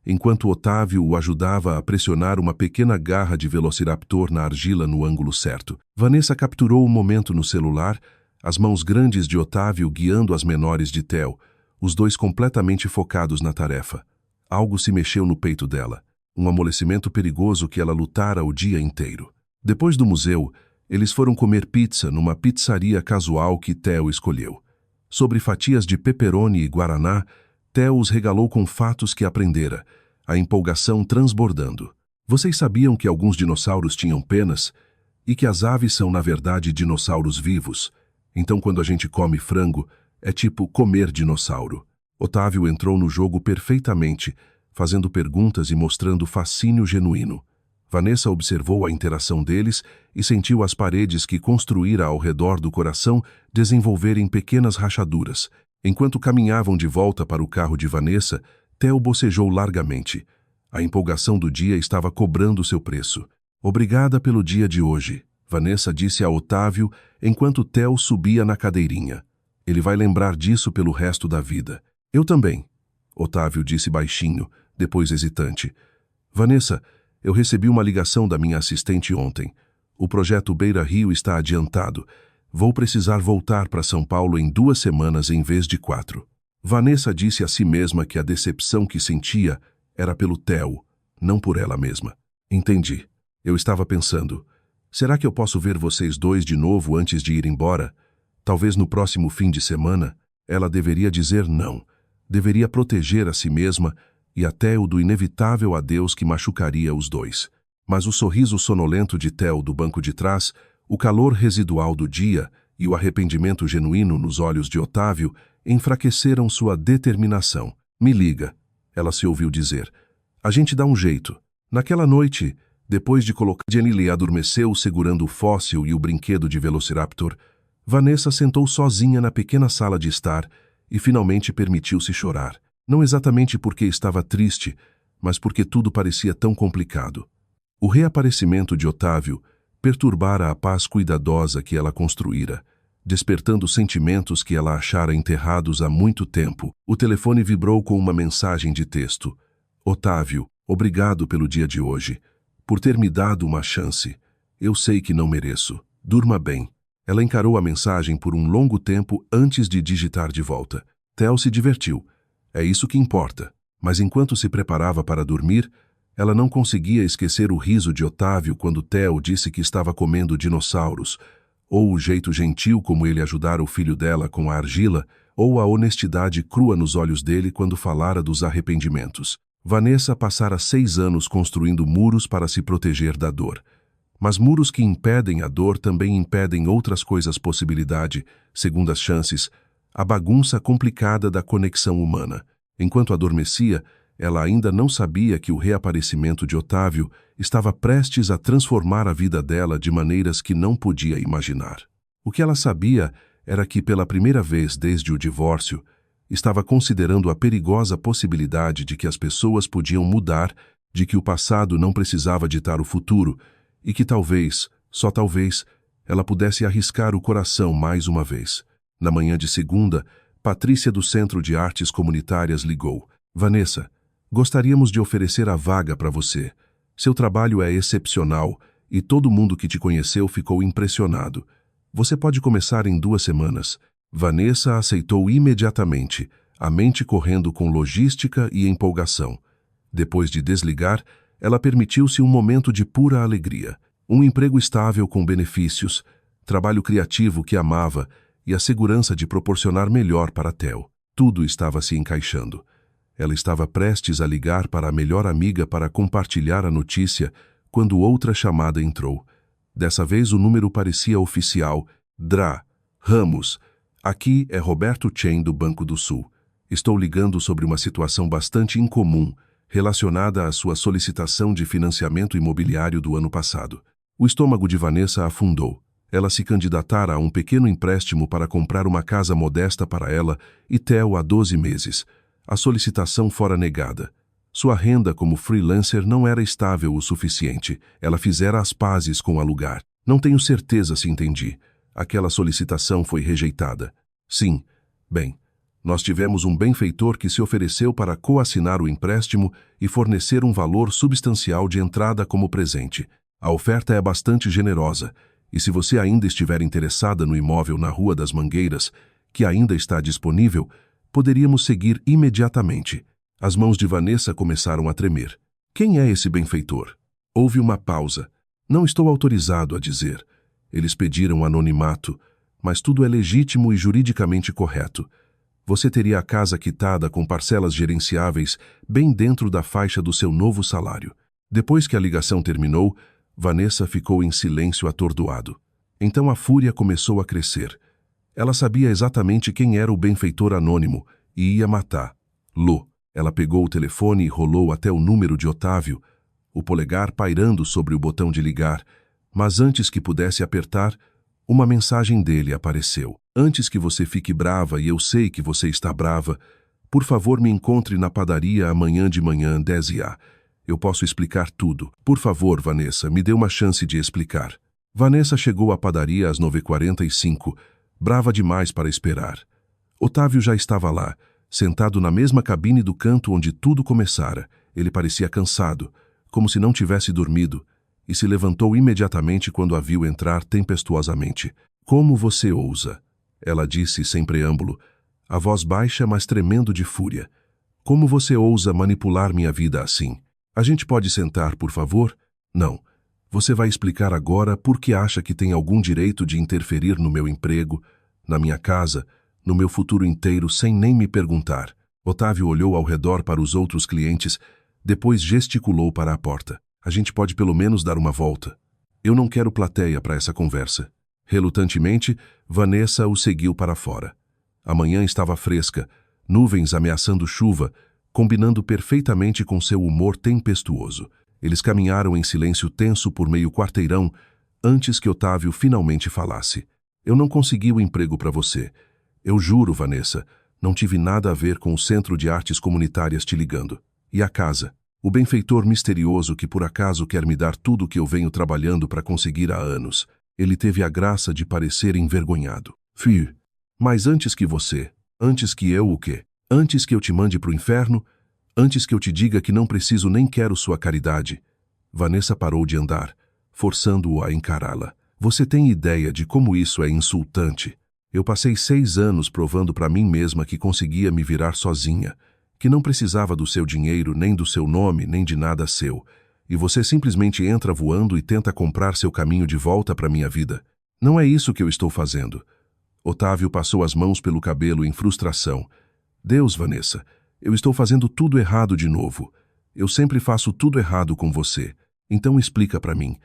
enquanto Otávio o ajudava a pressionar uma pequena garra de velociraptor na argila no ângulo certo. Vanessa capturou o momento no celular, as mãos grandes de Otávio guiando as menores de Theo, os dois completamente focados na tarefa. Algo se mexeu no peito dela, um amolecimento perigoso que ela lutara o dia inteiro. Depois do museu, eles foram comer pizza numa pizzaria casual que Theo escolheu. Sobre fatias de pepperoni e guaraná, Theo os regalou com fatos que aprendera, a empolgação transbordando. Vocês sabiam que alguns dinossauros tinham penas? E que as aves são, na verdade, dinossauros vivos? Então, quando a gente come frango, é tipo comer dinossauro. Otávio entrou no jogo perfeitamente, fazendo perguntas e mostrando fascínio genuíno. Vanessa observou a interação deles e sentiu as paredes que construíra ao redor do coração desenvolverem pequenas rachaduras. Enquanto caminhavam de volta para o carro de Vanessa, Theo bocejou largamente. A empolgação do dia estava cobrando seu preço. Obrigada pelo dia de hoje, Vanessa disse a Otávio enquanto Theo subia na cadeirinha. Ele vai lembrar disso pelo resto da vida. Eu também, Otávio disse baixinho, depois hesitante. Vanessa, eu recebi uma ligação da minha assistente ontem. O projeto Beira Rio está adiantado. Vou precisar voltar para São Paulo em 2 semanas em vez de 4. Vanessa disse a si mesma que a decepção que sentia era pelo Theo, não por ela mesma. Entendi. Eu estava pensando, será que eu posso ver vocês dois de novo antes de ir embora? Talvez no próximo fim de semana? Ela deveria dizer não. Deveria proteger a si mesma e até o do inevitável adeus que machucaria os dois. Mas o sorriso sonolento de Theo do banco de trás, o calor residual do dia e o arrependimento genuíno nos olhos de Otávio enfraqueceram sua determinação. Me liga, ela se ouviu dizer. A gente dá um jeito. Naquela noite, depois de colocar... Jenny adormeceu segurando o fóssil e o brinquedo de Velociraptor. Vanessa sentou sozinha na pequena sala de estar e finalmente permitiu-se chorar. Não exatamente porque estava triste, mas porque tudo parecia tão complicado. O reaparecimento de Otávio perturbara a paz cuidadosa que ela construíra, despertando sentimentos que ela achara enterrados há muito tempo. O telefone vibrou com uma mensagem de texto. Otávio, obrigado pelo dia de hoje, por ter me dado uma chance. Eu sei que não mereço. Durma bem. Ela encarou a mensagem por um longo tempo antes de digitar de volta. Theo se divertiu. É isso que importa. Mas enquanto se preparava para dormir, ela não conseguia esquecer o riso de Otávio quando Theo disse que estava comendo dinossauros, ou o jeito gentil como ele ajudara o filho dela com a argila, ou a honestidade crua nos olhos dele quando falara dos arrependimentos. Vanessa passara 6 anos construindo muros para se proteger da dor. Mas muros que impedem a dor também impedem outras coisas possibilidade, segundas chances, a bagunça complicada da conexão humana. Enquanto adormecia, ela ainda não sabia que o reaparecimento de Otávio estava prestes a transformar a vida dela de maneiras que não podia imaginar. O que ela sabia era que, pela primeira vez desde o divórcio, estava considerando a perigosa possibilidade de que as pessoas podiam mudar, de que o passado não precisava ditar o futuro, e que talvez, só talvez, ela pudesse arriscar o coração mais uma vez. Na manhã de segunda, Patrícia do Centro de Artes Comunitárias ligou. Vanessa, gostaríamos de oferecer a vaga para você. Seu trabalho é excepcional e todo mundo que te conheceu ficou impressionado. Você pode começar em 2 semanas. Vanessa aceitou imediatamente, a mente correndo com logística e empolgação. Depois de desligar, ela permitiu-se um momento de pura alegria. Um emprego estável com benefícios, trabalho criativo que amava e a segurança de proporcionar melhor para Theo. Tudo estava se encaixando. Ela estava prestes a ligar para a melhor amiga para compartilhar a notícia quando outra chamada entrou. Dessa vez o número parecia oficial. Dra. Ramos. Aqui é Roberto Chen do Banco do Sul. Estou ligando sobre uma situação bastante incomum relacionada à sua solicitação de financiamento imobiliário do ano passado. O estômago de Vanessa afundou. Ela se candidatara a um pequeno empréstimo para comprar uma casa modesta para ela e Theo há 12 meses. A solicitação fora negada. Sua renda como freelancer não era estável o suficiente. Ela fizera as pazes com alugar. Não tenho certeza se entendi. Aquela solicitação foi rejeitada. Sim. Bem, nós tivemos um benfeitor que se ofereceu para coassinar o empréstimo e fornecer um valor substancial de entrada como presente. A oferta é bastante generosa, e se você ainda estiver interessada no imóvel na Rua das Mangueiras, que ainda está disponível, poderíamos seguir imediatamente. As mãos de Vanessa começaram a tremer. Quem é esse benfeitor? Houve uma pausa. Não estou autorizado a dizer. Eles pediram anonimato, mas tudo é legítimo e juridicamente correto. Você teria a casa quitada com parcelas gerenciáveis bem dentro da faixa do seu novo salário. Depois que a ligação terminou, Vanessa ficou em silêncio atordoado. Então a fúria começou a crescer. Ela sabia exatamente quem era o benfeitor anônimo e ia matá-lo. Ela pegou o telefone e rolou até o número de Otávio, o polegar pairando sobre o botão de ligar, mas antes que pudesse apertar, uma mensagem dele apareceu. Antes que você fique brava, e eu sei que você está brava, por favor me encontre na padaria amanhã de manhã, 10h. Eu posso explicar tudo. Por favor, Vanessa, me dê uma chance de explicar. Vanessa chegou à padaria às 9h45, brava demais para esperar. Otávio já estava lá, sentado na mesma cabine do canto onde tudo começara. Ele parecia cansado, como se não tivesse dormido, e se levantou imediatamente quando a viu entrar tempestuosamente. Como você ousa? Ela disse sem preâmbulo, a voz baixa mas tremendo de fúria. Como você ousa manipular minha vida assim? A gente pode sentar, por favor? Não. Você vai explicar agora por que acha que tem algum direito de interferir no meu emprego, na minha casa, no meu futuro inteiro sem nem me perguntar. Otávio olhou ao redor para os outros clientes, depois gesticulou para a porta. A gente pode pelo menos dar uma volta. Eu não quero plateia para essa conversa. Relutantemente, Vanessa o seguiu para fora. A manhã estava fresca, nuvens ameaçando chuva, combinando perfeitamente com seu humor tempestuoso. Eles caminharam em silêncio tenso por meio quarteirão, antes que Otávio finalmente falasse. Eu não consegui o emprego para você. Eu juro, Vanessa, não tive nada a ver com o Centro de Artes Comunitárias te ligando. E a casa? O benfeitor misterioso que por acaso quer me dar tudo o que eu venho trabalhando para conseguir há anos. Ele teve a graça de parecer envergonhado. Fio, mas antes que você, antes que eu o quê? Antes que eu te mande para o inferno? Antes que eu te diga que não preciso nem quero sua caridade? Vanessa parou de andar, forçando-o a encará-la. Você tem ideia de como isso é insultante? Eu passei 6 anos provando para mim mesma que conseguia me virar sozinha, que não precisava do seu dinheiro, nem do seu nome, nem de nada seu. E você simplesmente entra voando e tenta comprar seu caminho de volta para minha vida. Não é isso que eu estou fazendo. Otávio passou as mãos pelo cabelo em frustração. Deus, Vanessa, eu estou fazendo tudo errado de novo. Eu sempre faço tudo errado com você. Então explica para mim.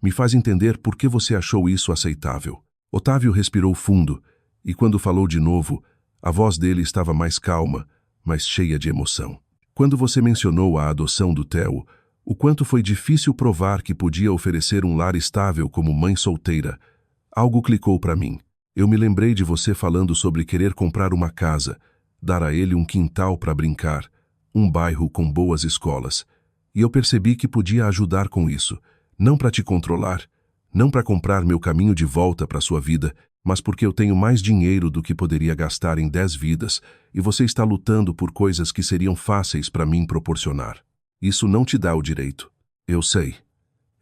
Me faz entender por que você achou isso aceitável. Otávio respirou fundo, e quando falou de novo, a voz dele estava mais calma, mas cheia de emoção. Quando você mencionou a adoção do Theo, o quanto foi difícil provar que podia oferecer um lar estável como mãe solteira, algo clicou para mim. Eu me lembrei de você falando sobre querer comprar uma casa, dar a ele um quintal para brincar, um bairro com boas escolas. E eu percebi que podia ajudar com isso, não para te controlar, não para comprar meu caminho de volta para sua vida, mas porque eu tenho mais dinheiro do que poderia gastar em 10 vidas, e você está lutando por coisas que seriam fáceis para mim proporcionar. Isso não te dá o direito. Eu sei.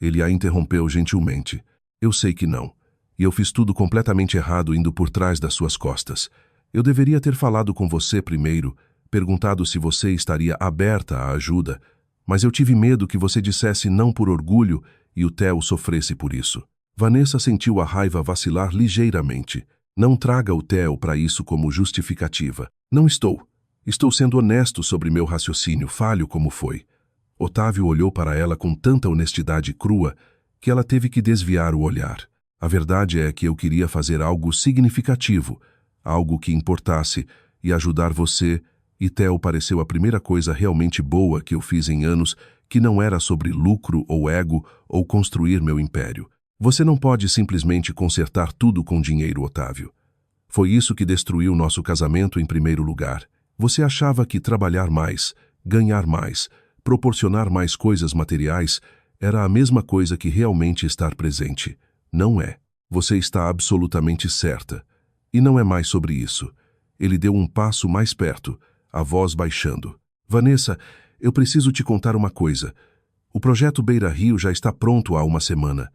Ele a interrompeu gentilmente. Eu sei que não. E eu fiz tudo completamente errado indo por trás das suas costas. Eu deveria ter falado com você primeiro, perguntado se você estaria aberta à ajuda, mas eu tive medo que você dissesse não por orgulho e o Theo sofresse por isso. Vanessa sentiu a raiva vacilar ligeiramente. Não traga o Theo para isso como justificativa. Não estou. Estou sendo honesto sobre meu raciocínio, falho como foi. Otávio olhou para ela com tanta honestidade crua que ela teve que desviar o olhar. A verdade é que eu queria fazer algo significativo, algo que importasse, e ajudar você, e Theo pareceu a primeira coisa realmente boa que eu fiz em anos, que não era sobre lucro ou ego ou construir meu império. Você não pode simplesmente consertar tudo com dinheiro, Otávio. Foi isso que destruiu nosso casamento em primeiro lugar. Você achava que trabalhar mais, ganhar mais, proporcionar mais coisas materiais era a mesma coisa que realmente estar presente. Não é. Você está absolutamente certa. E não é mais sobre isso. Ele deu um passo mais perto, a voz baixando. Vanessa, eu preciso te contar uma coisa. O projeto Beira Rio já está pronto há uma semana.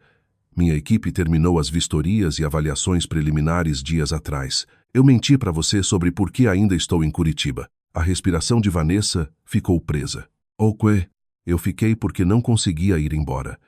Minha equipe terminou as vistorias e avaliações preliminares dias atrás. Eu menti para você sobre por que ainda estou em Curitiba. A respiração de Vanessa ficou presa. O quê? Eu fiquei porque não conseguia ir embora.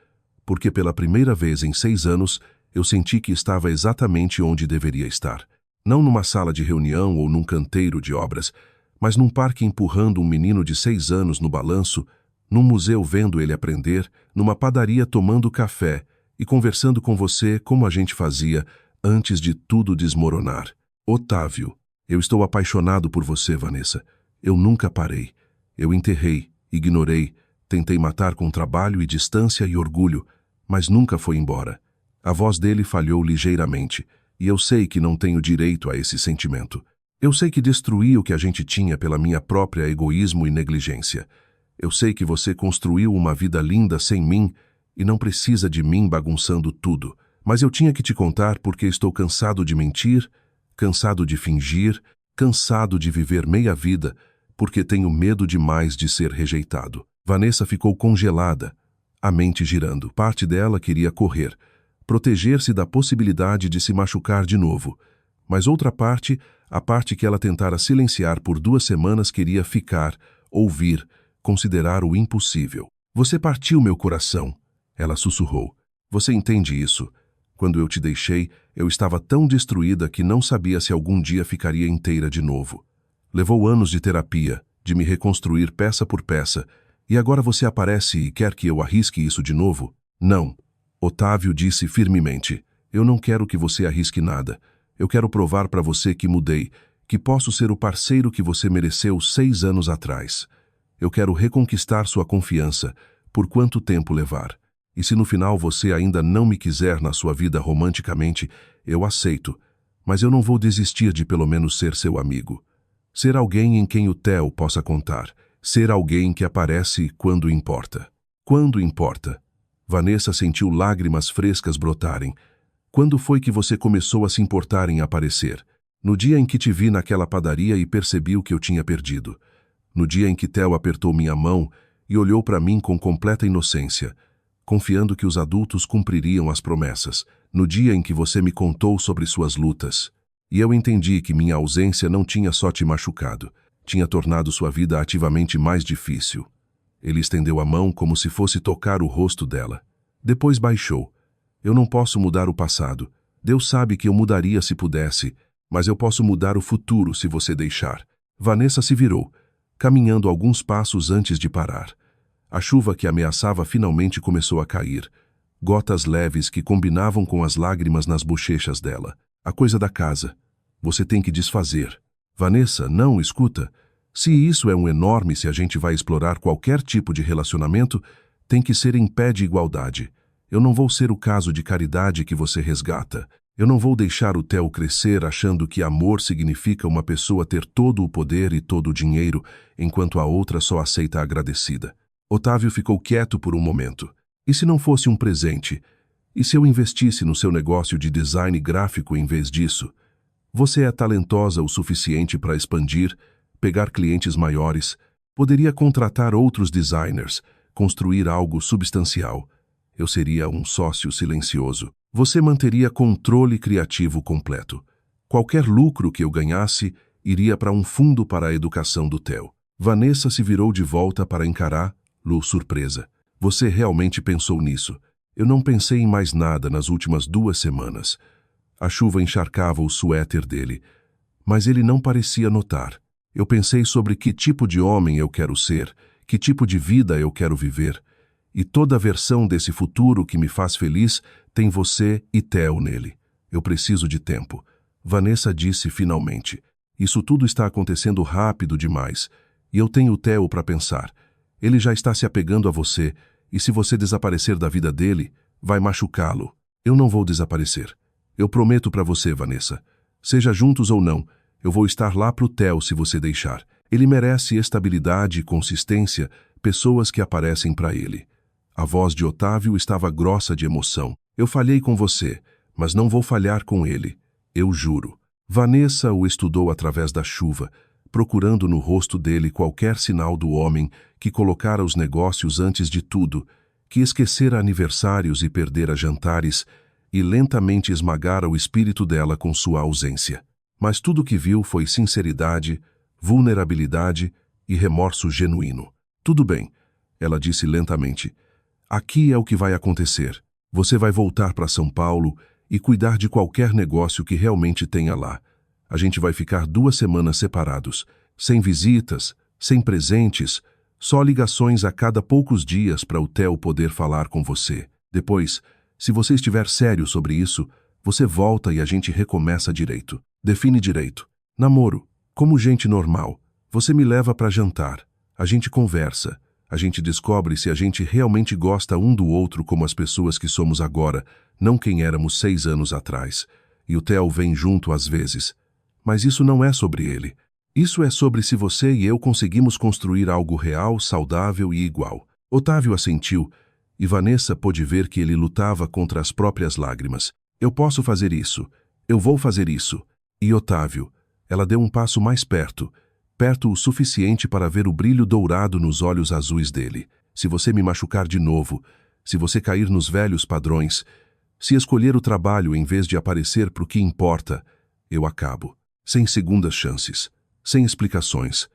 Porque pela primeira vez em 6 anos, eu senti que estava exatamente onde deveria estar. Não numa sala de reunião ou num canteiro de obras, mas num parque empurrando um menino de 6 anos no balanço, num museu vendo ele aprender, numa padaria tomando café e conversando com você como a gente fazia antes de tudo desmoronar. Otávio, eu estou apaixonado por você, Vanessa. Eu nunca parei. Eu enterrei, ignorei, tentei matar com trabalho e distância e orgulho, mas nunca foi embora. A voz dele falhou ligeiramente, e eu sei que não tenho direito a esse sentimento. Eu sei que destruí o que a gente tinha pela minha própria egoísmo e negligência. Eu sei que você construiu uma vida linda sem mim e não precisa de mim bagunçando tudo. Mas eu tinha que te contar porque estou cansado de mentir, cansado de fingir, cansado de viver meia vida, porque tenho medo demais de ser rejeitado. Vanessa ficou congelada, a mente girando. Parte dela queria correr, proteger-se da possibilidade de se machucar de novo. Mas outra parte, a parte que ela tentara silenciar por 2 semanas, queria ficar, ouvir, considerar o impossível. Você partiu meu coração, ela sussurrou. Você entende isso? Quando eu te deixei, eu estava tão destruída que não sabia se algum dia ficaria inteira de novo. Levou anos de terapia, de me reconstruir peça por peça, e agora você aparece e quer que eu arrisque isso de novo? Não. Otávio disse firmemente. Eu não quero que você arrisque nada. Eu quero provar para você que mudei, que posso ser o parceiro que você mereceu 6 anos atrás. Eu quero reconquistar sua confiança, por quanto tempo levar. E se no final você ainda não me quiser na sua vida romanticamente, eu aceito, mas eu não vou desistir de pelo menos ser seu amigo. Ser alguém em quem o Theo possa contar. Ser alguém que aparece quando importa. Quando importa. Vanessa sentiu lágrimas frescas brotarem. Quando foi que você começou a se importar em aparecer? No dia em que te vi naquela padaria e percebi o que eu tinha perdido. No dia em que Theo apertou minha mão e olhou para mim com completa inocência, confiando que os adultos cumpririam as promessas. No dia em que você me contou sobre suas lutas. E eu entendi que minha ausência não tinha só te machucado, tinha tornado sua vida ativamente mais difícil. Ele estendeu a mão como se fosse tocar o rosto dela. Depois baixou. Eu não posso mudar o passado. Deus sabe que eu mudaria se pudesse, mas eu posso mudar o futuro se você deixar. Vanessa se virou, caminhando alguns passos antes de parar. A chuva que ameaçava finalmente começou a cair. Gotas leves que combinavam com as lágrimas nas bochechas dela. A coisa da casa. Você tem que desfazer. Vanessa, não, escuta. Se isso é um enorme, se a gente vai explorar qualquer tipo de relacionamento, tem que ser em pé de igualdade. Eu não vou ser o caso de caridade que você resgata. Eu não vou deixar o Theo crescer achando que amor significa uma pessoa ter todo o poder e todo o dinheiro, enquanto a outra só aceita agradecida. Otávio ficou quieto por um momento. E se não fosse um presente? E se eu investisse no seu negócio de design gráfico em vez disso? Você é talentosa o suficiente para expandir, pegar clientes maiores, poderia contratar outros designers, construir algo substancial. Eu seria um sócio silencioso. Você manteria controle criativo completo. Qualquer lucro que eu ganhasse iria para um fundo para a educação do Theo. Vanessa se virou de volta para encará-lo surpresa. Você realmente pensou nisso? Eu não pensei em mais nada nas últimas 2 semanas. A chuva encharcava o suéter dele, mas ele não parecia notar. Eu pensei sobre que tipo de homem eu quero ser, que tipo de vida eu quero viver. E toda a versão desse futuro que me faz feliz tem você e Theo nele. Eu preciso de tempo. Vanessa disse finalmente. Isso tudo está acontecendo rápido demais. E eu tenho o Theo para pensar. Ele já está se apegando a você, e se você desaparecer da vida dele, vai machucá-lo. Eu não vou desaparecer. Eu prometo para você, Vanessa. Seja juntos ou não, eu vou estar lá pro Theo se você deixar. Ele merece estabilidade e consistência, pessoas que aparecem para ele. A voz de Otávio estava grossa de emoção. Eu falhei com você, mas não vou falhar com ele. Eu juro. Vanessa o estudou através da chuva, procurando no rosto dele qualquer sinal do homem que colocara os negócios antes de tudo, que esquecera aniversários e perdera jantares, e lentamente esmagara o espírito dela com sua ausência. Mas tudo que viu foi sinceridade, vulnerabilidade e remorso genuíno. Tudo bem, ela disse lentamente. Aqui é o que vai acontecer. Você vai voltar para São Paulo e cuidar de qualquer negócio que realmente tenha lá. A gente vai ficar 2 semanas separados, sem visitas, sem presentes, só ligações a cada poucos dias para o Theo poder falar com você. Depois, se você estiver sério sobre isso, você volta e a gente recomeça direito. Define direito. Namoro. Como gente normal. Você me leva para jantar. A gente conversa. A gente descobre se a gente realmente gosta um do outro como as pessoas que somos agora, não quem éramos 6 anos atrás. E o Theo vem junto às vezes. Mas isso não é sobre ele. Isso é sobre se você e eu conseguimos construir algo real, saudável e igual. Otávio assentiu, e Vanessa pôde ver que ele lutava contra as próprias lágrimas. Eu posso fazer isso. Eu vou fazer isso. E Otávio, ela deu um passo mais perto o suficiente para ver o brilho dourado nos olhos azuis dele. Se você me machucar de novo, se você cair nos velhos padrões, se escolher o trabalho em vez de aparecer pro que importa, eu acabo. Sem segundas chances, sem explicações.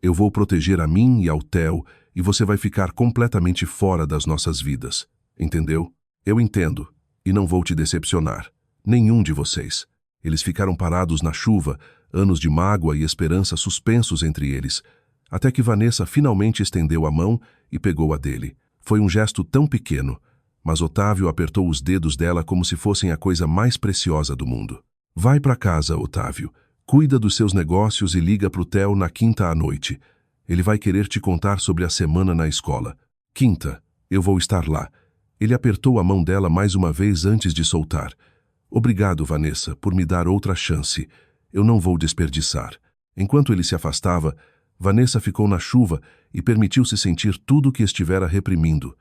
Eu vou proteger a mim e ao Theo e você vai ficar completamente fora das nossas vidas. Entendeu? Eu entendo, e não vou te decepcionar. Nenhum de vocês. Eles ficaram parados na chuva, anos de mágoa e esperança suspensos entre eles, até que Vanessa finalmente estendeu a mão e pegou a dele. Foi um gesto tão pequeno, mas Otávio apertou os dedos dela como se fossem a coisa mais preciosa do mundo. Vai para casa, Otávio. Cuida dos seus negócios e liga pro Theo na quinta à noite. Ele vai querer te contar sobre a semana na escola. Quinta, eu vou estar lá. Ele apertou a mão dela mais uma vez antes de soltar. Obrigado, Vanessa, por me dar outra chance. Eu não vou desperdiçar. Enquanto ele se afastava, Vanessa ficou na chuva e permitiu-se sentir tudo o que estivera reprimindo.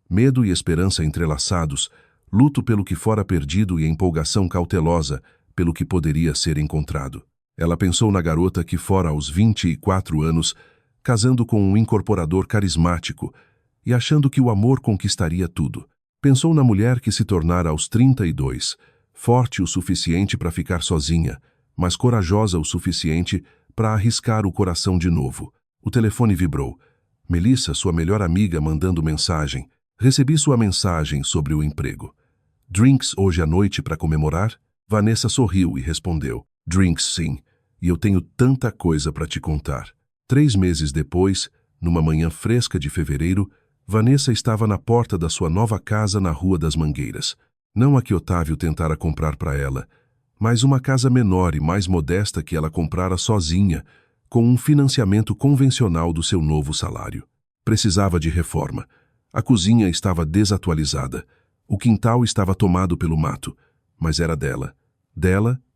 Medo e esperança entrelaçados, luto pelo que fora perdido e empolgação cautelosa pelo que poderia ser encontrado. Ela pensou na garota que fora aos 24 anos, casando com um incorporador carismático e achando que o amor conquistaria tudo. Pensou na mulher que se tornara aos 32, forte o suficiente para ficar sozinha, mas corajosa o suficiente para arriscar o coração de novo. O telefone vibrou. Melissa, sua melhor amiga, mandando mensagem. Recebi sua mensagem sobre o emprego. Drinks hoje à noite para comemorar? Vanessa sorriu e respondeu. Drinks, sim. E eu tenho tanta coisa para te contar. 3 meses depois, numa manhã fresca de fevereiro, Vanessa estava na porta da sua nova casa na Rua das Mangueiras. Não a que Otávio tentara comprar para ela, mas uma casa menor e mais modesta que ela comprara sozinha, com um financiamento convencional do seu novo salário. Precisava de reforma. A cozinha estava desatualizada. O quintal estava tomado pelo mato, mas era dela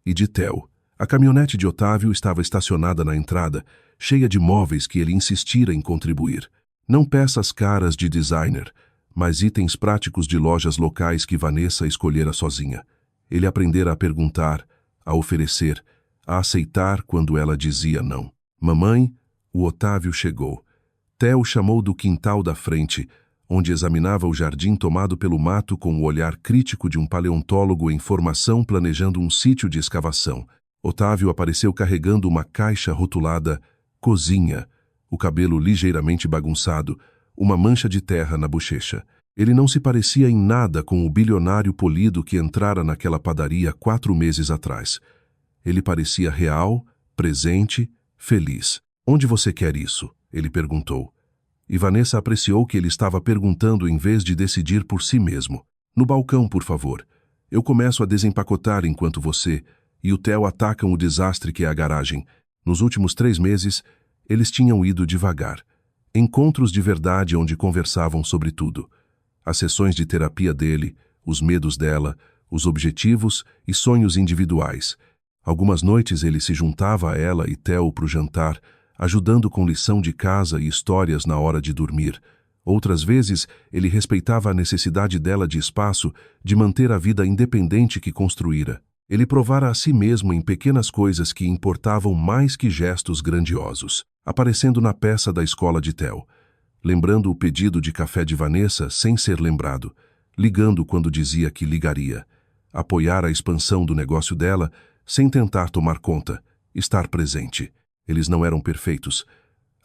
e de Theo. A caminhonete de Otávio estava estacionada na entrada, cheia de móveis que ele insistira em contribuir. Não peças caras de designer, mas itens práticos de lojas locais que Vanessa escolhera sozinha. Ele aprendera a perguntar, a oferecer, a aceitar quando ela dizia não. Mamãe, o Otávio chegou. Theo chamou do quintal da frente, onde examinava o jardim tomado pelo mato com o olhar crítico de um paleontólogo em formação planejando um sítio de escavação. Otávio apareceu carregando uma caixa rotulada cozinha, o cabelo ligeiramente bagunçado, uma mancha de terra na bochecha. Ele não se parecia em nada com o bilionário polido que entrara naquela padaria 4 meses atrás. Ele parecia real, presente, feliz. "Onde você quer isso?" ele perguntou. E Vanessa apreciou que ele estava perguntando em vez de decidir por si mesmo. "No balcão, por favor. Eu começo a desempacotar enquanto você e o Theo atacam o desastre que é a garagem. Nos últimos 3 meses, eles tinham ido devagar. Encontros de verdade onde conversavam sobre tudo. As sessões de terapia dele, os medos dela, os objetivos e sonhos individuais. Algumas noites ele se juntava a ela e Theo para o jantar, ajudando com lição de casa e histórias na hora de dormir. Outras vezes, ele respeitava a necessidade dela de espaço, de manter a vida independente que construíra. Ele provara a si mesmo em pequenas coisas que importavam mais que gestos grandiosos, aparecendo na peça da escola de Theo, lembrando o pedido de café de Vanessa sem ser lembrado, ligando quando dizia que ligaria, apoiar a expansão do negócio dela sem tentar tomar conta, estar presente. Eles não eram perfeitos.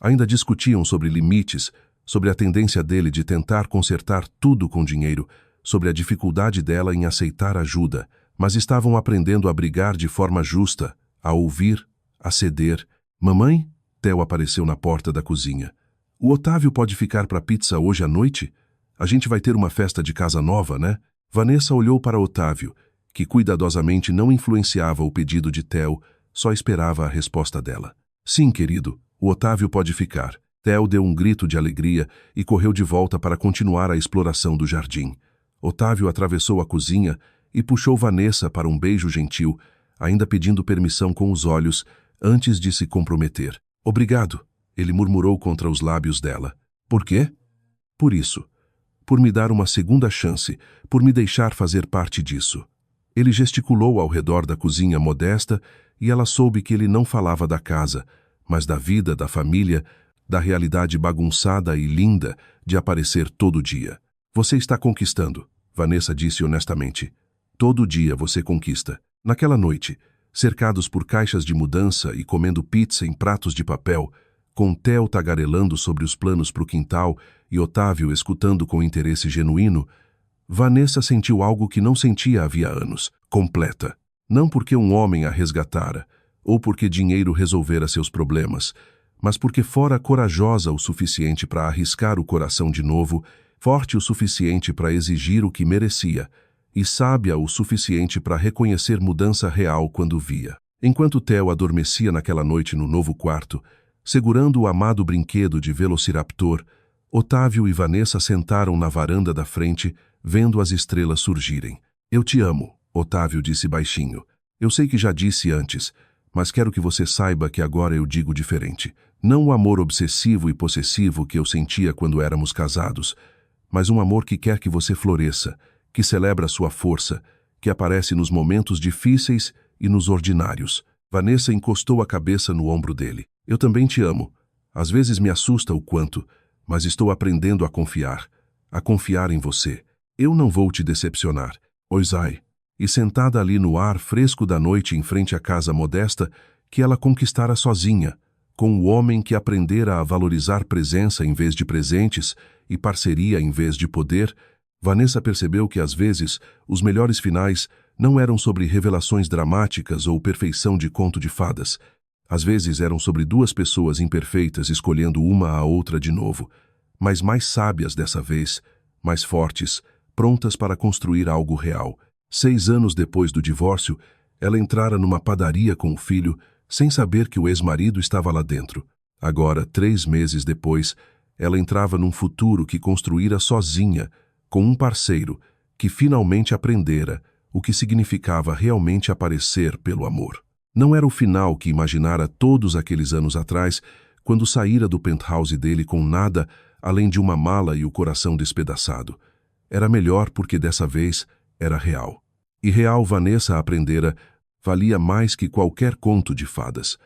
Ainda discutiam sobre limites, sobre a tendência dele de tentar consertar tudo com dinheiro, sobre a dificuldade dela em aceitar ajuda, mas estavam aprendendo a brigar de forma justa, a ouvir, a ceder. "Mamãe?" Theo apareceu na porta da cozinha. "O Otávio pode ficar para pizza hoje à noite? A gente vai ter uma festa de casa nova, né?" Vanessa olhou para Otávio, que cuidadosamente não influenciava o pedido de Theo, só esperava a resposta dela. "Sim, querido, o Otávio pode ficar." Theo deu um grito de alegria e correu de volta para continuar a exploração do jardim. Otávio atravessou a cozinha e puxou Vanessa para um beijo gentil, ainda pedindo permissão com os olhos, antes de se comprometer. "Obrigado", ele murmurou contra os lábios dela. "Por quê?" "Por isso. Por me dar uma segunda chance, por me deixar fazer parte disso." Ele gesticulou ao redor da cozinha modesta e ela soube que ele não falava da casa, mas da vida, da família, da realidade bagunçada e linda de aparecer todo dia. "Você está conquistando", Vanessa disse honestamente. "Todo dia você conquista." Naquela noite, cercados por caixas de mudança e comendo pizza em pratos de papel, com Theo tagarelando sobre os planos para o quintal e Otávio escutando com interesse genuíno, Vanessa sentiu algo que não sentia havia anos, completa. Não porque um homem a resgatara, ou porque dinheiro resolvera seus problemas, mas porque fora corajosa o suficiente para arriscar o coração de novo, forte o suficiente para exigir o que merecia, e sábia o suficiente para reconhecer mudança real quando via. Enquanto Theo adormecia naquela noite no novo quarto, segurando o amado brinquedo de Velociraptor, Otávio e Vanessa sentaram na varanda da frente, vendo as estrelas surgirem. "Eu te amo", Otávio disse baixinho. "Eu sei que já disse antes, mas quero que você saiba que agora eu digo diferente. Não o amor obsessivo e possessivo que eu sentia quando éramos casados, mas um amor que quer que você floresça, que celebra sua força, que aparece nos momentos difíceis e nos ordinários." Vanessa encostou a cabeça no ombro dele. "Eu também te amo. Às vezes me assusta o quanto, mas estou aprendendo a confiar em você. Eu não vou te decepcionar." Oisai. E sentada ali no ar fresco da noite em frente à casa modesta que ela conquistara sozinha, com o homem que aprendera a valorizar presença em vez de presentes e parceria em vez de poder, Vanessa percebeu que às vezes os melhores finais não eram sobre revelações dramáticas ou perfeição de conto de fadas. Às vezes eram sobre 2 pessoas imperfeitas escolhendo uma a outra de novo, mas mais sábias dessa vez, mais fortes, prontas para construir algo real. 6 anos depois do divórcio, ela entrara numa padaria com o filho, sem saber que o ex-marido estava lá dentro. Agora, 3 meses depois, ela entrava num futuro que construíra sozinha, com um parceiro, que finalmente aprendera o que significava realmente aparecer pelo amor. Não era o final que imaginara todos aqueles anos atrás, quando saíra do penthouse dele com nada além de uma mala e o coração despedaçado. Era melhor porque dessa vez era real. E real Vanessa aprendera valia mais que qualquer conto de fadas.